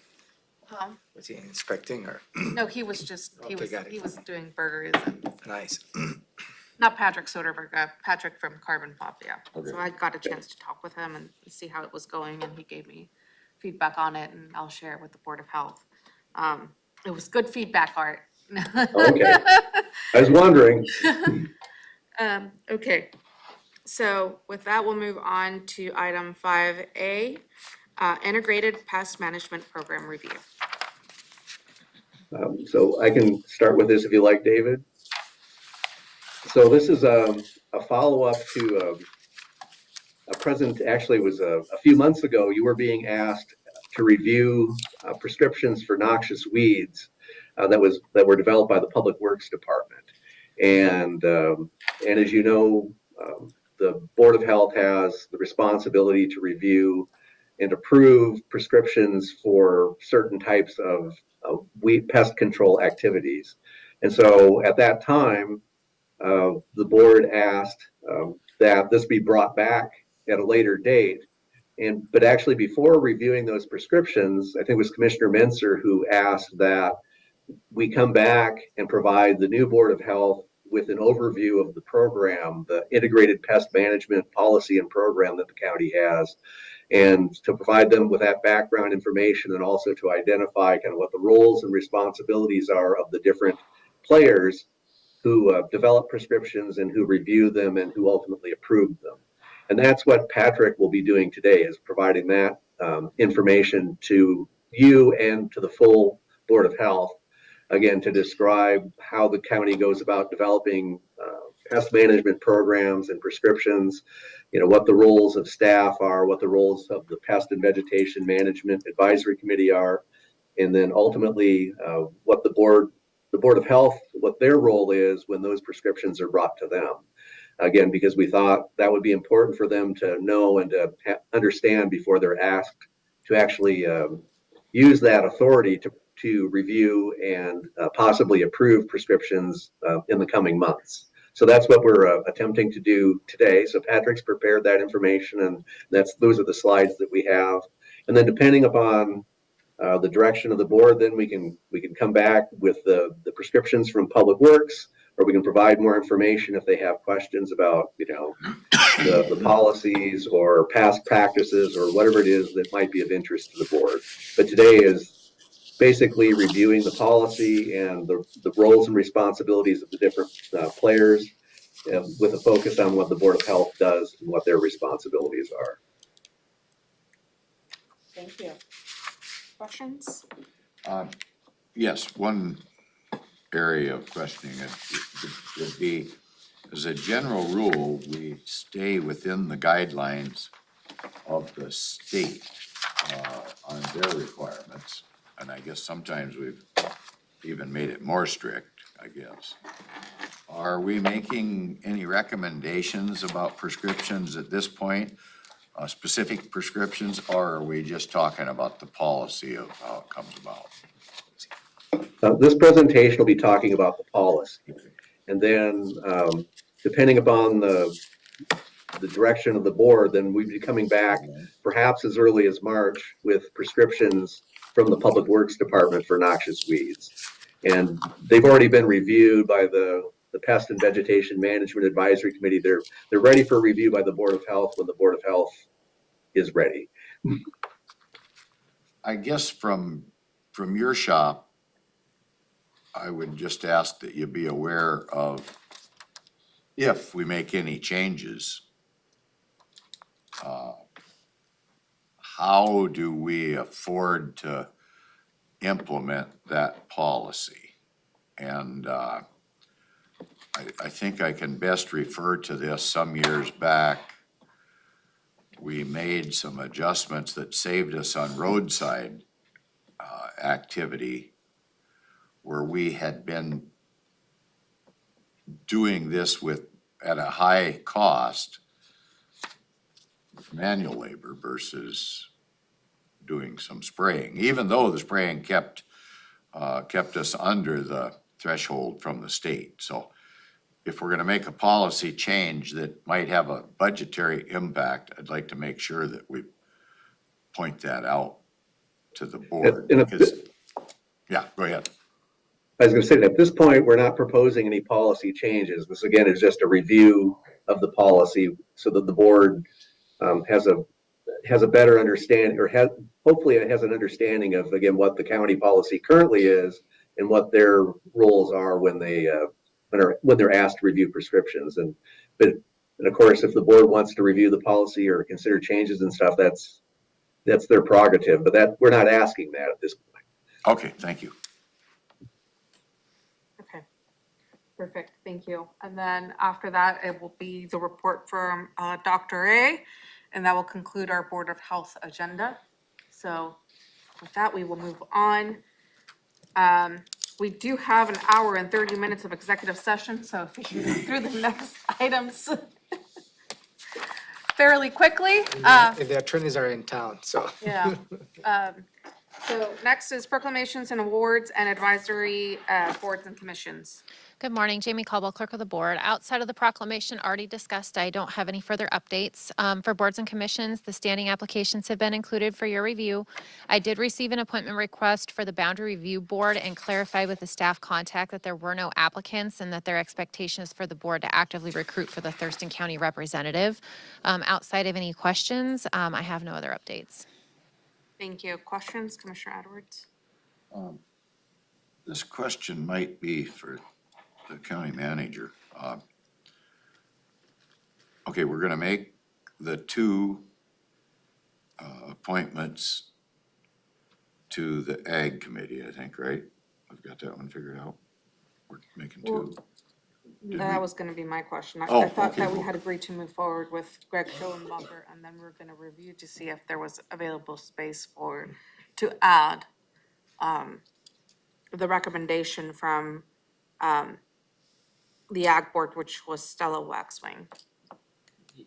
Was he inspecting or? No, he was just, Okay, got it. he was doing burgers and, Nice. not Patrick Soderberg, Patrick from Carbon Pop, yeah. Okay. So I got a chance to talk with him and see how it was going, and he gave me feedback on it, and I'll share it with the Board of Health. It was good feedback, Art. Okay, I was wondering. Okay, so with that, we'll move on to item 5A, Integrated Pest Management Program Review. So I can start with this if you like, David. So this is a follow-up to a present, actually it was a few months ago, you were being asked to review prescriptions for noxious weeds that were developed by the Public Works Department. And as you know, the Board of Health has the responsibility to review and approve prescriptions for certain types of weed pest control activities. And so at that time, the board asked that this be brought back at a later date. But actually before reviewing those prescriptions, I think it was Commissioner Menser who asked that we come back and provide the new Board of Health with an overview of the program, the integrated pest management policy and program that the county has. and to provide them with that background information and also to identify kind of what the roles and responsibilities are of the different players who develop prescriptions and who review them and who ultimately approve them. And that's what Patrick will be doing today, is providing that information to you and to the full Board of Health, again, to describe how the county goes about developing pest management programs and prescriptions, what the roles of staff are, what the roles of the Pest and Vegetation Management Advisory Committee are, and then ultimately what the Board of Health, what their role is when those prescriptions are brought to them. Again, because we thought that would be important for them to know and to understand before they're asked to actually use that authority to review and possibly approve prescriptions in the coming months. So that's what we're attempting to do today. So Patrick's prepared that information, and those are the slides that we have. And then depending upon the direction of the board, then we can come back with the prescriptions from Public Works, or we can provide more information if they have questions about, the policies or past practices or whatever it is that might be of interest to the board. But today is basically reviewing the policy and the roles and responsibilities of the different players with a focus on what the Board of Health does and what their responsibilities are. Thank you. Questions? Yes, one area of questioning it would be, as a general rule, we stay within the guidelines of the state on their requirements. And I guess sometimes we've even made it more strict, I guess. Are we making any recommendations about prescriptions at this point, specific prescriptions, or are we just talking about the policy of how it comes about? This presentation will be talking about the policy. And then depending upon the direction of the board, then we'd be coming back perhaps as early as March with prescriptions from the Public Works Department for noxious weeds. And they've already been reviewed by the Pest and Vegetation Management Advisory Committee. They're ready for review by the Board of Health when the Board of Health is ready. I guess from your shop, I would just ask that you be aware of, if we make any changes, how do we afford to implement that policy? And I think I can best refer to this. Some years back, we made some adjustments that saved us on roadside activity, where we had been doing this at a high cost, manual labor versus doing some spraying, even though the spraying kept us under the threshold from the state. So if we're gonna make a policy change that might have a budgetary impact, I'd like to make sure that we point that out to the board. Yeah, go ahead. I was going to say that at this point, we're not proposing any policy changes. This, again, is just a review of the policy so that the board has a better understanding, or hopefully it has an understanding of, again, what the county policy currently is and what their roles are when they're asked to review prescriptions. And of course, if the board wants to review the policy or consider changes and stuff, that's their prerogative. But we're not asking that at this point. Okay, thank you. Okay, perfect, thank you. And then after that, it will be the report from Dr. A, and that will conclude our Board of Health agenda. So with that, we will move on. We do have an hour and 30 minutes of executive session, so if you go through the next items fairly quickly. And the attorneys are in town, so. Yeah. So next is proclamations and awards and advisory boards and commissions. Good morning, Jamie Caldwell, Clerk of the Board. Outside of the proclamation already discussed, I don't have any further updates. For boards and commissions, the standing applications have been included for your review. I did receive an appointment request for the Boundary Review Board and clarified with the staff contact that there were no applicants and that their expectation is for the board to actively recruit for the Thurston County representative. Outside of any questions, I have no other updates. Thank you. Questions, Commissioner Edwards? This question might be for the county manager. Okay, we're gonna make the two appointments to the Ag Committee, I think, right? We've got that one figured out. We're making two. Did That we- was gonna be my question. Oh, I thought okay, that we well- had agreed to move forward with Greg Schoenbacher, and then we're gonna review to see if there was available space to add the recommendation from the Ag Board, which was Stella Waxwing.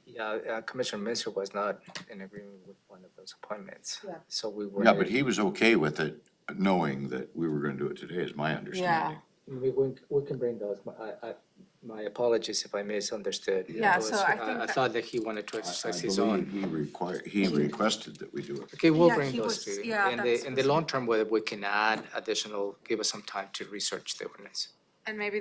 Yeah, Commissioner Mensah was not in agreement with one of those appointments. Yeah. So we were. Yeah, but he was okay with it, knowing that we were gonna do it today, is my understanding. We can bring those. My apologies if I misunderstood. Yeah, so I think I that- thought that he wanted to exercise his I own. believe he requested that we do it. Okay, we'll Yeah, bring he those was- to, yeah, in that's the long term, whether we can add additional, give us some time to research the ordinance. And maybe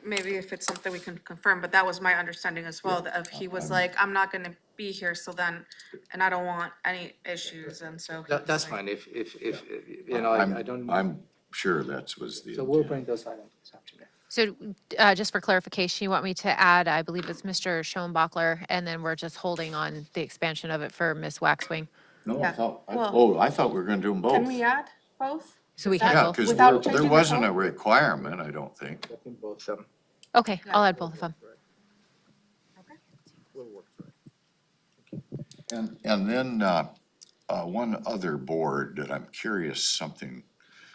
maybe if it's something we can confirm, but that was my understanding as well, that if he was like, I'm not gonna be here, so then, and I don't want any issues, and so. he was That's like- fine, if, you know, I don't. I'm sure that was the So we'll intent. bring those items this afternoon. So just for clarification, you want me to add, I believe it's Mr. Schoenbachler, and then we're just holding on the expansion of it for Ms. Waxwing? No, Yeah. I thought we were gonna do them both. Can we add both? So we Is that- can Yeah, both? cause Without there changing the wasn't a vote? requirement, I don't think. I think both of them. Okay, I'll add both of them. And then, one other board that I'm curious, something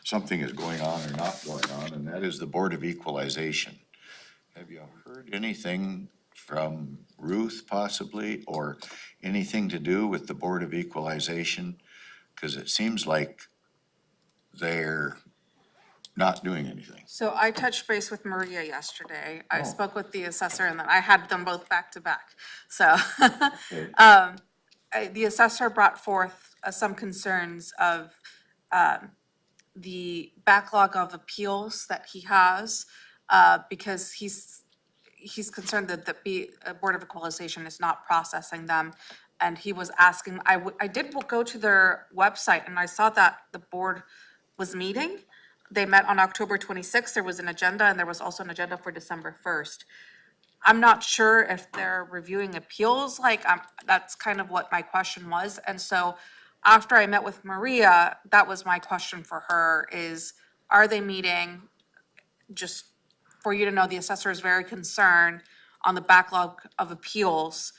is going on or not going on, and that is the Board of Equalization. Have you heard anything from Ruth possibly, or anything to do with the Board of Equalization? Cause it seems like they're not doing anything. So I touched base with Maria yesterday. I Oh. spoke with the assessor, and then I had them both back to back. So, Okay. the assessor brought forth some concerns of the backlog of appeals that he has, because he's concerned that the Board of Equalization is not processing them. And he was asking, I did go to their website, and I saw that the board was meeting. They met on October 26th. There was an agenda, and there was also an agenda for December 1st. I'm not sure if they're reviewing appeals, that's kind of what my question was. And so after I met with Maria, that was my question for her is, are they meeting? Just for you to know, the assessor is very concerned on the backlog of appeals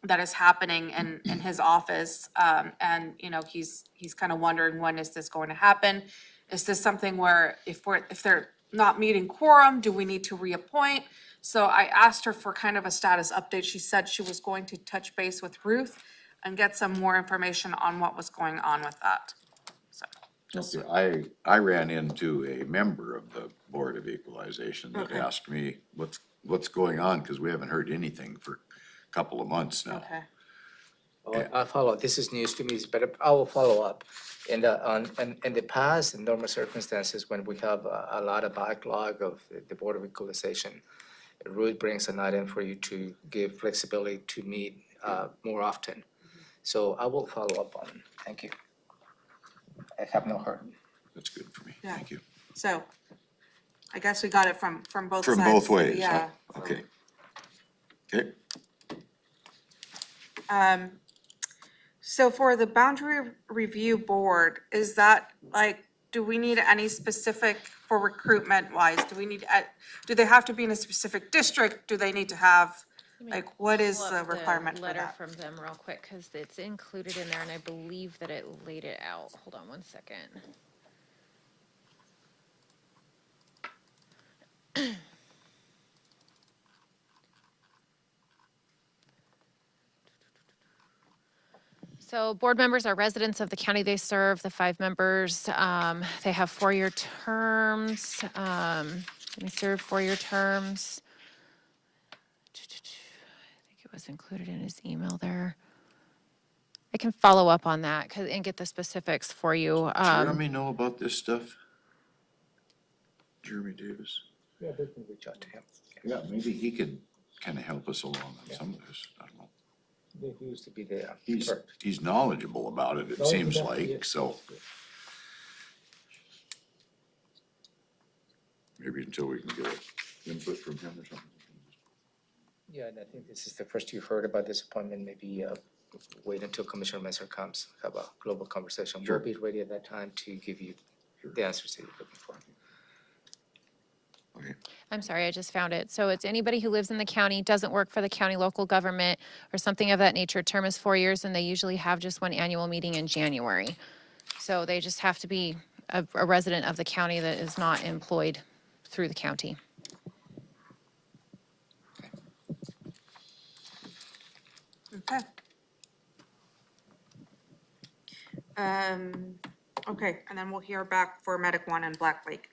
that is happening in his office. And, you know, he's kind of wondering, when is this going to happen? Is this something where if they're not meeting quorum, do we need to reappoint? So I asked her for kind of a status update. She said she was going to touch base with Ruth and get some more information on what was going on with that. So, just, Okay, I ran into a member of the Board of Equalization that Okay. asked me what's going on, cause we haven't heard anything for a couple of months now. okay. I'll follow, this is news to me, but I will follow up. In the past, in normal circumstances, when we have a lot of backlog of the Board of Equalization, Ruth brings an item for you to give flexibility to meet more often. So I will follow up on it. Thank you. I have no hurt. That's good for me, Yeah. thank you. So I guess we got it from both sides. From both ways, huh? Yeah. Okay. Okay, So for the Boundary Review Board, is that do we need any specific, for recruitment wise, do they have to be in a specific district? Do they need to have, what is Pull the up requirement for letter that? from them real quick, because it's included in there, and I believe that it laid it out. Hold on one second. So board members are residents of the county they serve. The 5 members, they have 4-year terms. Let me serve 4-year terms. I think it was included in his email there. I can follow up on that and get the specifics for you. Jeremy know about this stuff? Jeremy Davis? Yeah, they can reach out to him. Yeah, maybe he could kind of help us along on some of this. I don't know. He used to be there. He's knowledgeable about it, it seems like, so. Maybe until we can get input from him or something. Yeah, and I think this is the first you've heard about this appointment, maybe wait until Commissioner Messer comes, have a global conversation. Sure. We'll be ready at that time to give you the answers that you're looking for. Okay. I'm sorry, I just found it. So it's anybody who lives in the county, doesn't work for the county local government or something of that nature. Term is 4 years and they usually have just one annual meeting in January. So they just have to be a resident of the county that is not employed through the county. Okay. Okay, and then we'll hear back for Medic One and Black Lake.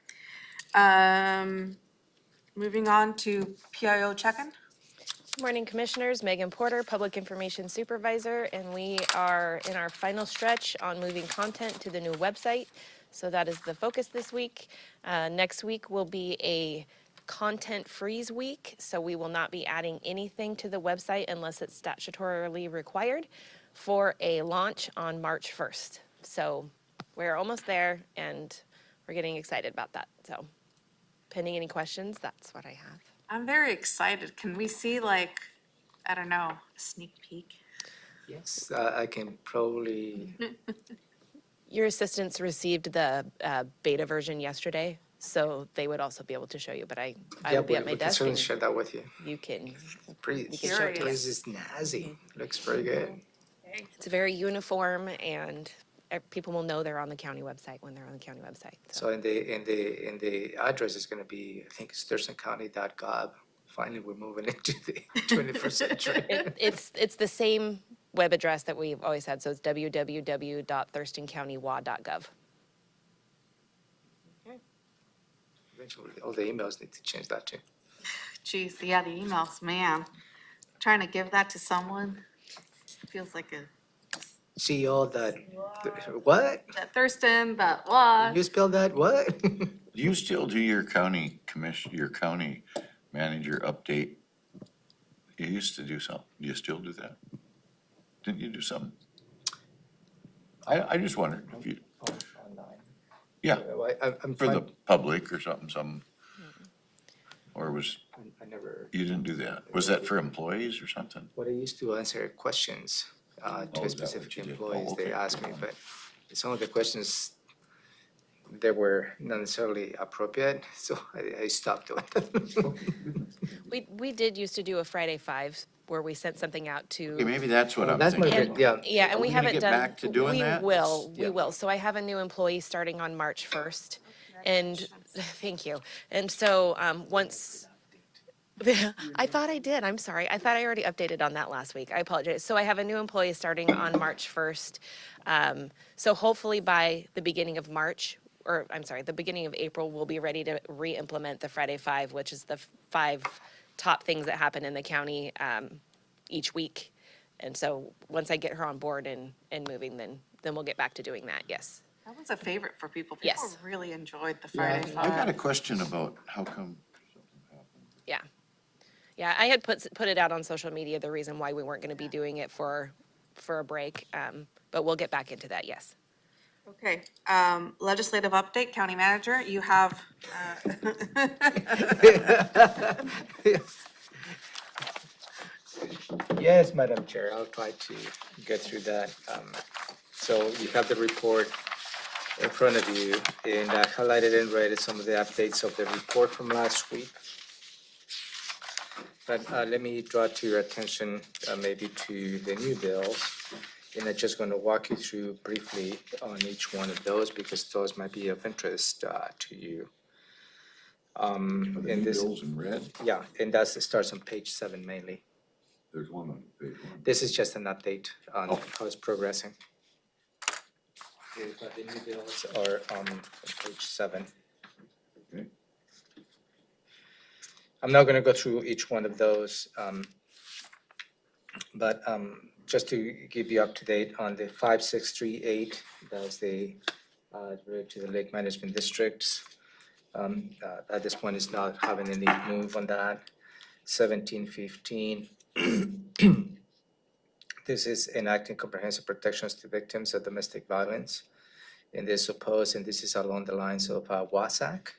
Moving on to PIO check-in. Good morning, Commissioners. Megan Porter, Public Information Supervisor, and we are in our final stretch on moving content to the new website. So that is the focus this week. Next week will be a content freeze week, so we will not be adding anything to the website unless it's statutorily required for a launch on March 1st. So we're almost there and we're getting excited about that. So pending any questions, that's what I have. I'm very excited. Can we see like, I don't know, a sneak peek? Yes, I can probably, Your assistants received the beta version yesterday, so they would also be able to show you, but I will be at my we can desk certainly and share that with you. you can, Pretty, you can show it to this us. is snazzy, looks very good. It's very uniform and people will know they're on the county website when they're on the county website. So in the address is gonna be, I think it's thurstoncounty.gov. Finally, we're moving into the 21st century. It's the same web address that we've always had, so it's www.thurstoncountywa.gov. Eventually, all the emails need to change that too. Geez, yeah, the emails, man. Trying to give that to someone feels like a, CEO that, what? that Thurston, that what? You spelled that, what? Do you still do your county your county manager update? You used to do something. Do you still do that? Didn't you do something? I just wondered if you, Online. yeah, I'm for the trying, public or something, or was, I never, you didn't do that? Was that for employees or something? what I used to answer questions Oh, to is that what specific you did? employees, Oh, they okay. asked me, but some of the questions, they were not necessarily appropriate, so I stopped doing them. We did used to do a Friday 5 where we sent something out Okay, to, maybe that's what I'm That's my thinking. good, yeah. yeah, and Are we we gonna haven't get done. back to doing that? We will, Yeah. So I have a new employee starting on March 1st. And, thank you. And so, once, I thought I did, I'm sorry. I thought I already updated on that last week. I apologize. So I have a new employee starting on March 1st. So hopefully by the beginning of March, or I'm sorry, the beginning of April, we'll be ready to re-implement the Friday 5, which is the 5 top things that happen in the county each week. And so once I get her on board and moving, then we'll get back to doing that, yes. That was a favorite for people. People Yes. really enjoyed the Friday I got a Five. question about how come something happened. Yeah. Yeah, I had put it out on social media, the reason why we weren't going to be doing it for a break, but we'll get back into that, yes. Okay, legislative update, county manager, you have, Yes, Madam Chair, I'll try to get through that. So you have the report in front of you, and I highlighted and read some of the updates of the report from last week. But let me draw to your attention maybe to the new bills. And I'm just going to walk you through briefly on each one of those because those might be of interest to you. Are the And new this, bills in red? yeah, and that starts on page 7 mainly. There's one on page 1. This is just an update on Oh. how it's progressing. Okay, but the new bills are on page 7. Okay. I'm not gonna go through each one of those, but just to keep you up to date on the 5638, that's the related to the Lake Management Districts. At this point, is not having any move on that. 1715. This is enacting comprehensive protections to victims of domestic violence. And this opposed, and this is along the lines of WASAC.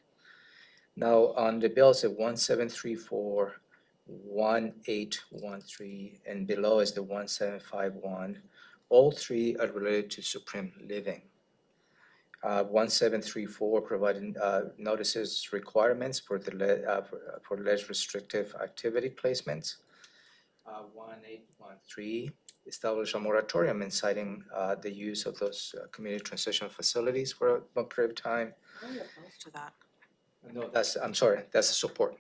Now, on the bills of 1734, 1813, and below is the 1751. All three are related to Supreme Living. 1734 providing notices requirements for for less restrictive activity placements. 1813 establish a moratorium inciting the use of those community transition facilities for a long period of time. How are you opposed to that? No, I'm sorry, that's a support.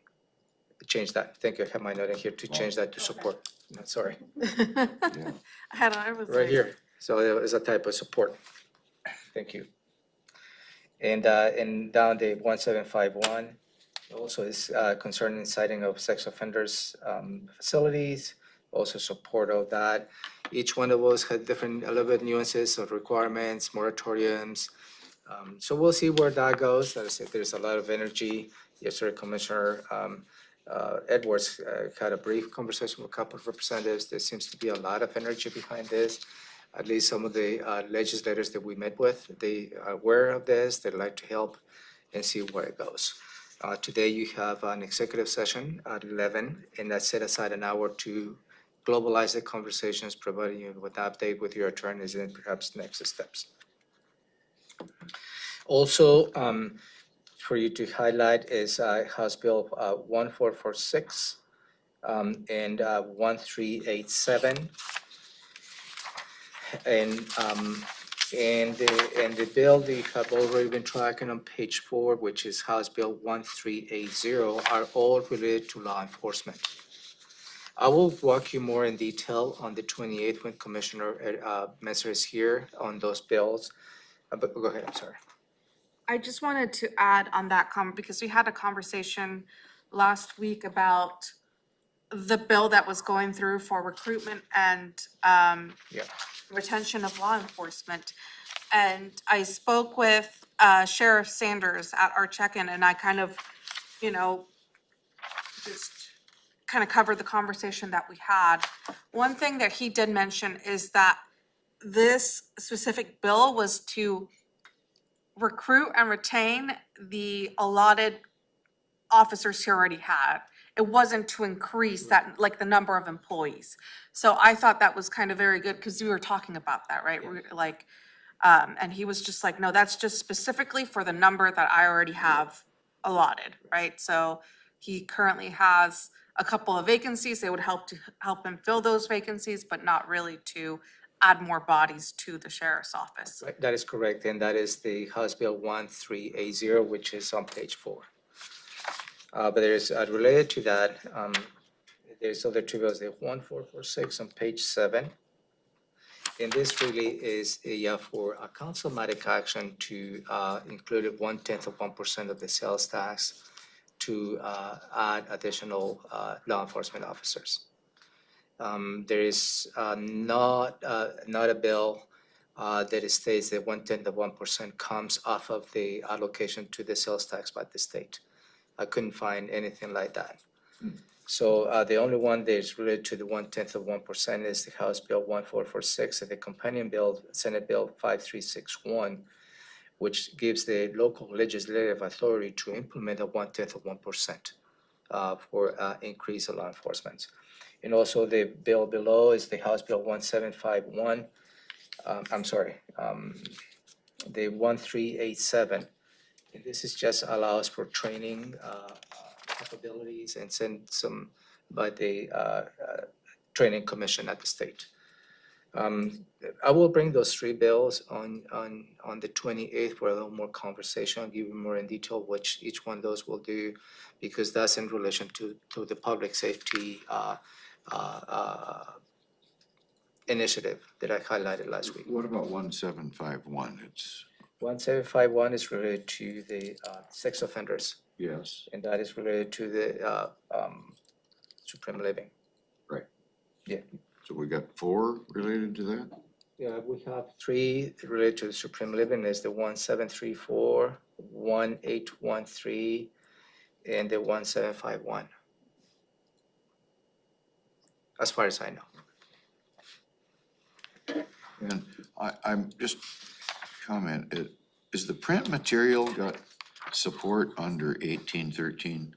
Change that. Thank you. I have my note in here to change that to support. No, sorry, I was right like, here. So it was a type of support. Thank you. And down the 1751, also is concerning inciting of sex offenders facilities, also support of that. Each one of those had different, a little bit nuances of requirements, moratoriums. So we'll see where that goes. As I said, there's a lot of energy. Yesterday, Commissioner Edwards had a brief conversation with a couple of representatives. There seems to be a lot of energy behind this. At least some of the legislators that we met with, they are aware of this. They'd like to help and see where it goes. Today you have an executive session at 11, and that set aside an hour to globalize the conversations, providing you with an update with your attorneys and perhaps next steps. Also, for you to highlight is House Bill 1446 and 1387. And the bill that you have already been tracking on page 4, which is House Bill 1380, are all related to law enforcement. I will walk you more in detail on the 28th when Commissioner Messer is here on those bills. But go ahead, I'm sorry. I just wanted to add on that comment because we had a conversation last week about the bill that was going through for recruitment and retention of law enforcement. And I spoke with Sheriff Sanders at our check-in, and I kind of, just kind of covered the conversation that we had. One thing that he did mention is that this specific bill was to recruit and retain the allotted officers he already had. It wasn't to increase that, like the number of employees. So I thought that was kind of very good because we were talking about that, right? We're like, and he was just like, no, that's just specifically for the number that I already have allotted, right? So he currently has a couple of vacancies. They would help him fill those vacancies, but not really to add more bodies to the sheriff's office. Right, that is correct, and that is the House Bill 1380, which is on page 4. But there's related to that, there's other two bills, the 1446 on page 7. And this really is for a councilmatic action to include 1/10 of the sales tax to add additional law enforcement officers. There is not a bill that states that 1/10 comes off of the allocation to the sales tax by the state. I couldn't find anything like that. So the only one that is related to the 1/10 is the House Bill 1446 and the companion bill, Senate Bill 5361, which gives the local legislative authority to implement a 1/10 for increase of law enforcement. And also the bill below is the House Bill 1751. The 1387. And this is just allows for training capabilities and send some by the training commission at the state. I will bring those three bills on the 28th for a little more conversation, give you more in detail which each one of those will do, because that's in relation to the public safety initiative that I highlighted last week. What about 1751? It's 1751 is related to the sex offenders. Yes, and that is related to the Supreme Living. right. Yeah. So we got 4 related to that? Yeah, we have 3 related to the Supreme Living, is the 1734, 1813, and the 1751. As far as I know. And I'm just comment, is the print material got support under 1813?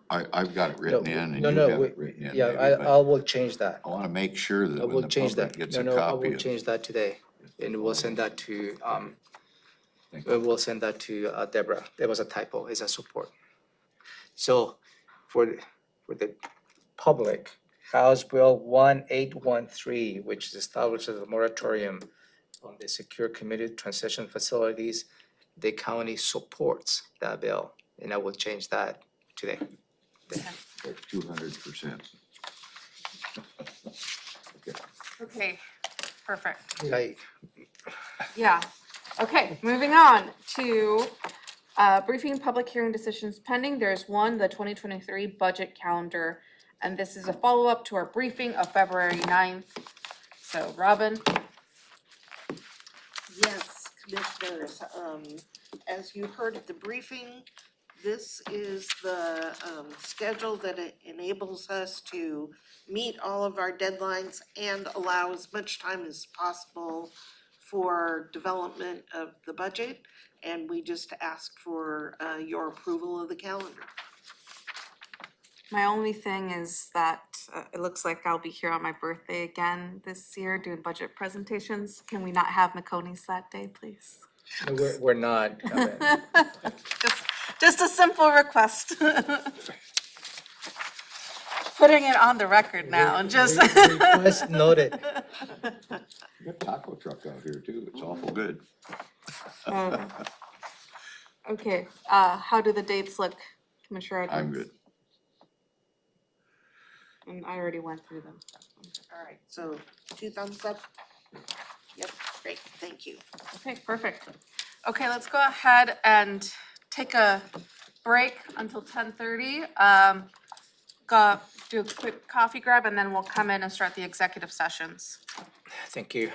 I've got it written in and No, you no, have we- it written in Yeah, maybe, but I will change that. I wanna make sure I that when will the change public that. gets No, a no, I copy will of. change that today. And we'll send that to, Thank we'll send that to Deborah. There was a typo, it's a support. So for the public, House Bill 1813, which establishes a moratorium on the secure community transition facilities, the county supports that bill, and I will change that today. 200%. Okay, perfect. Like, Yeah, okay, moving on to briefing, public hearing decisions pending. There's one, the 2023 budget calendar, and this is a follow-up to our briefing of February 9th. So Robin, Yes, commissioners, as you heard at the briefing, this is the, schedule that enables us to meet all of our deadlines and allow as much time as possible for development of the budget, and we just ask for, your approval of the calendar. my only thing is that it looks like I'll be here on my birthday again this year doing budget presentations. Can we not have McConies that day, please? no, we're not, Kevin. Just a simple request. Putting it on the record now, and just. Request noted. You got taco truck out here too, it's awful good. Okay, how do the dates look, Commissioner Edwards? I'm good. And I already went through them. All right, so 2 thumbs up? Yep, great, thank you. Okay, perfect. Okay, let's go ahead and take a break until 10:30. Go do a quick coffee grab, and then we'll come in and start the executive sessions. Thank you.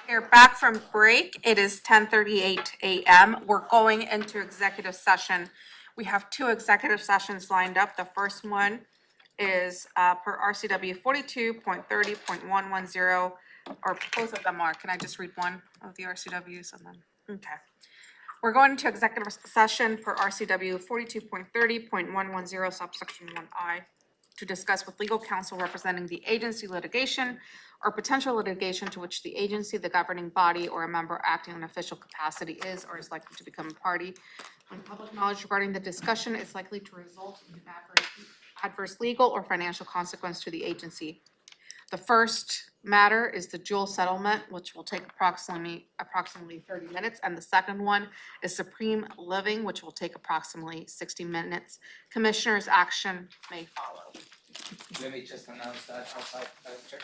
We're back from break. It is 10:38 a.m. We're going into executive session. We have two executive sessions lined up. The first one is per RCW 42.30.110, or both of them are. Can I just read one of the RCWs and then? Okay. We're going into executive session per RCW 42.30.110 subsection 1I to discuss with legal counsel representing the agency litigation or potential litigation to which the agency, the governing body, or a member acting in official capacity is or is likely to become a party. When public knowledge regarding the discussion is likely to result in an adverse legal or financial consequence to the agency. The first matter is the Jewel settlement, which will take approximately 30 minutes, and the second one is Supreme Living, which will take approximately 60 minutes. Commissioners' action may follow. Let me just announce that outside, Madam Chair.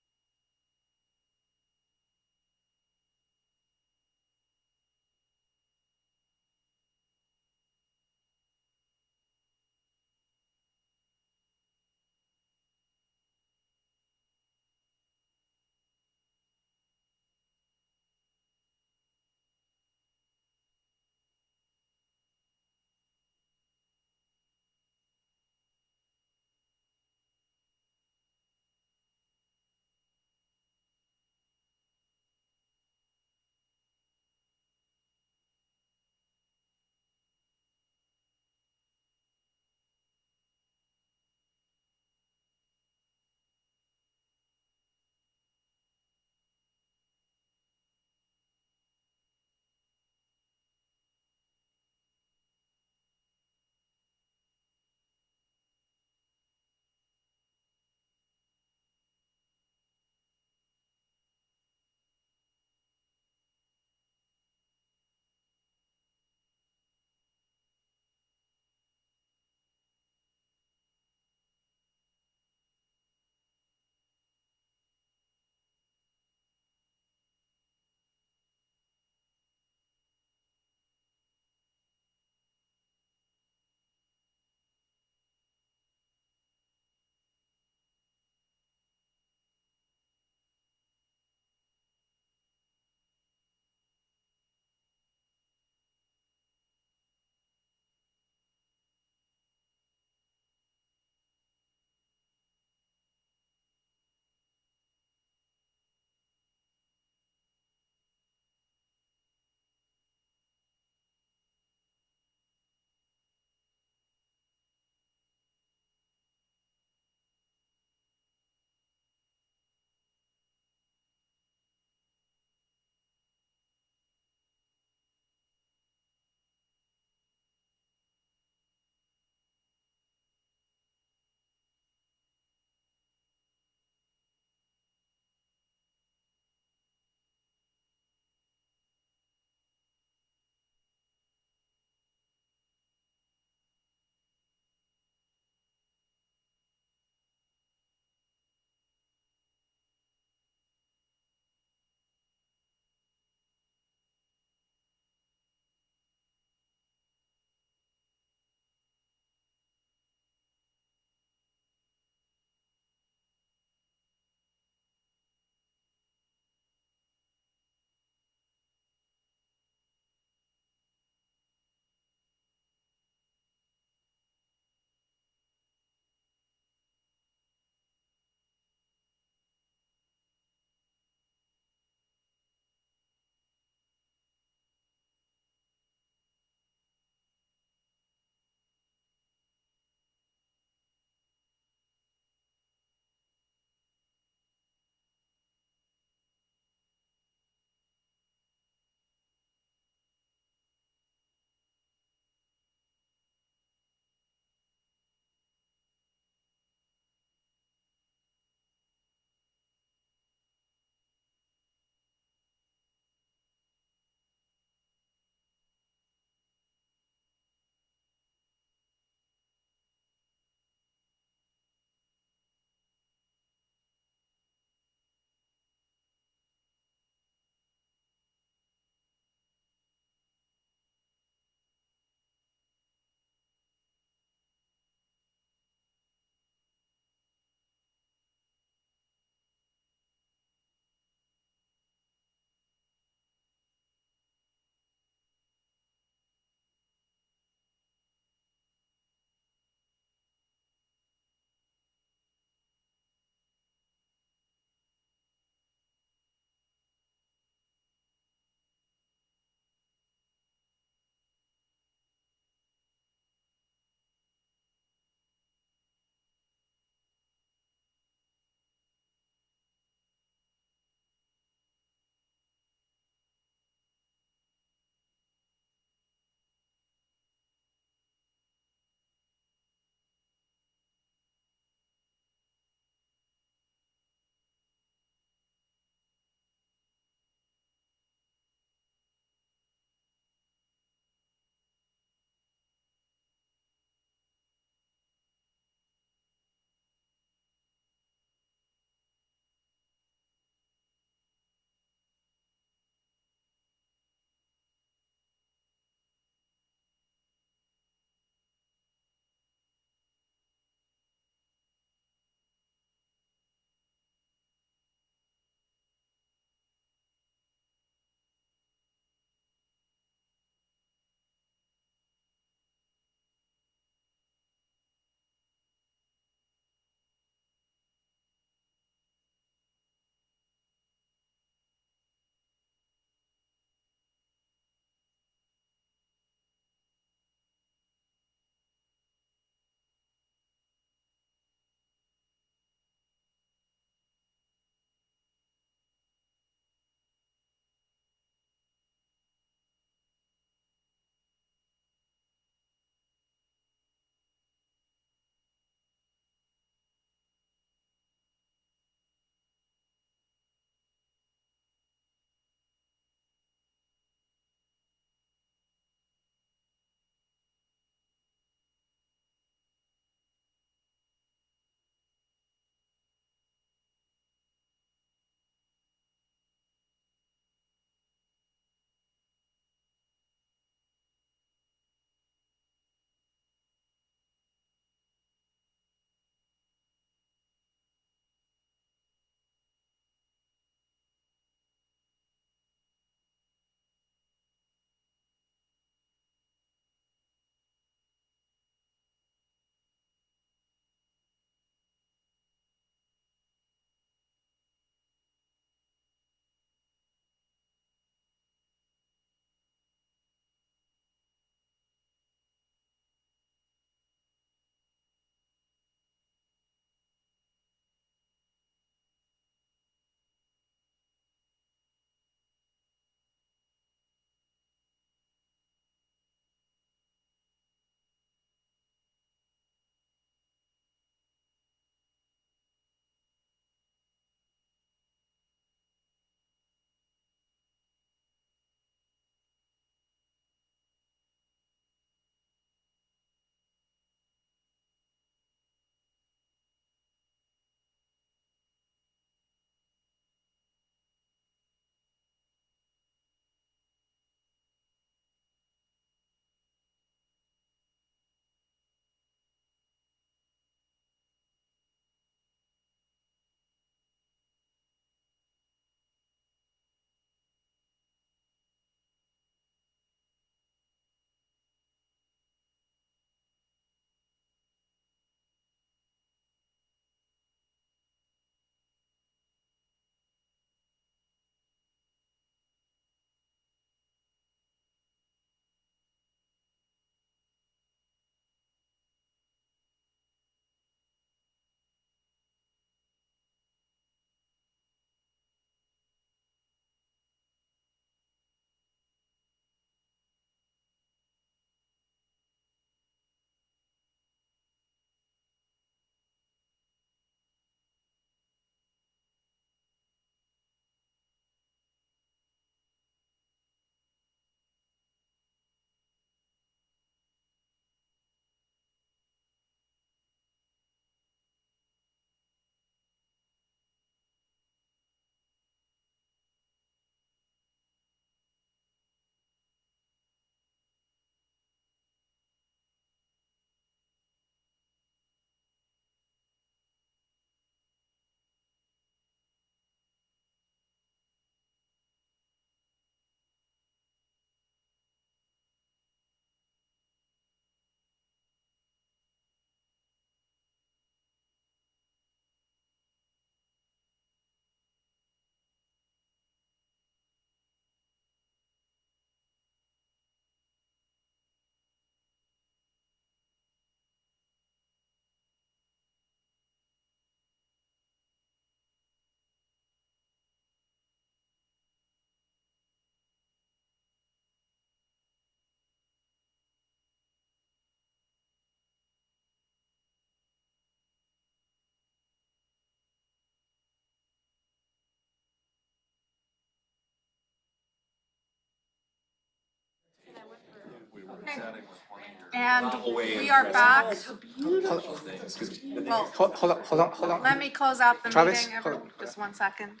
And we are back. Well, Hold on. let me close out the Travis, meeting, hold everyone, on. just 1 second.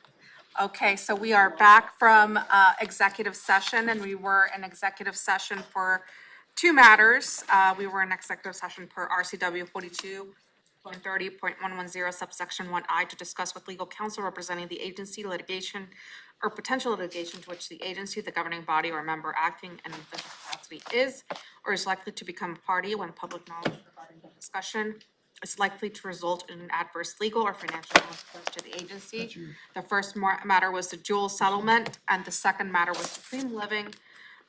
Okay, so we are back from executive session, and we were in executive session for two matters. We were in executive session per RCW 42.30.110 subsection 1I to discuss with legal counsel representing the agency litigation or potential litigation to which the agency, the governing body, or member acting in official capacity is or is likely to become a party when public knowledge regarding the discussion is likely to result in an adverse legal or financial consequence to the agency. The first matter was the Jewel settlement, and the second matter was Supreme Living.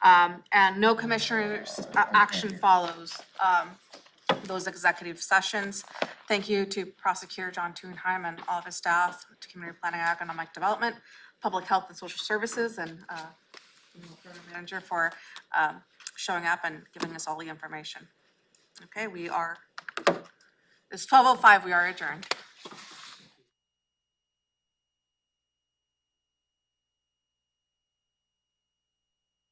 And no commissioner's action follows those executive sessions. Thank you to Prosecutor John Thunheim and all of his staff, to Community Planning and Economic Development, Public Health and Social Services, and Program Manager for showing up and giving us all the information. Okay, it's 12:05, we are adjourned.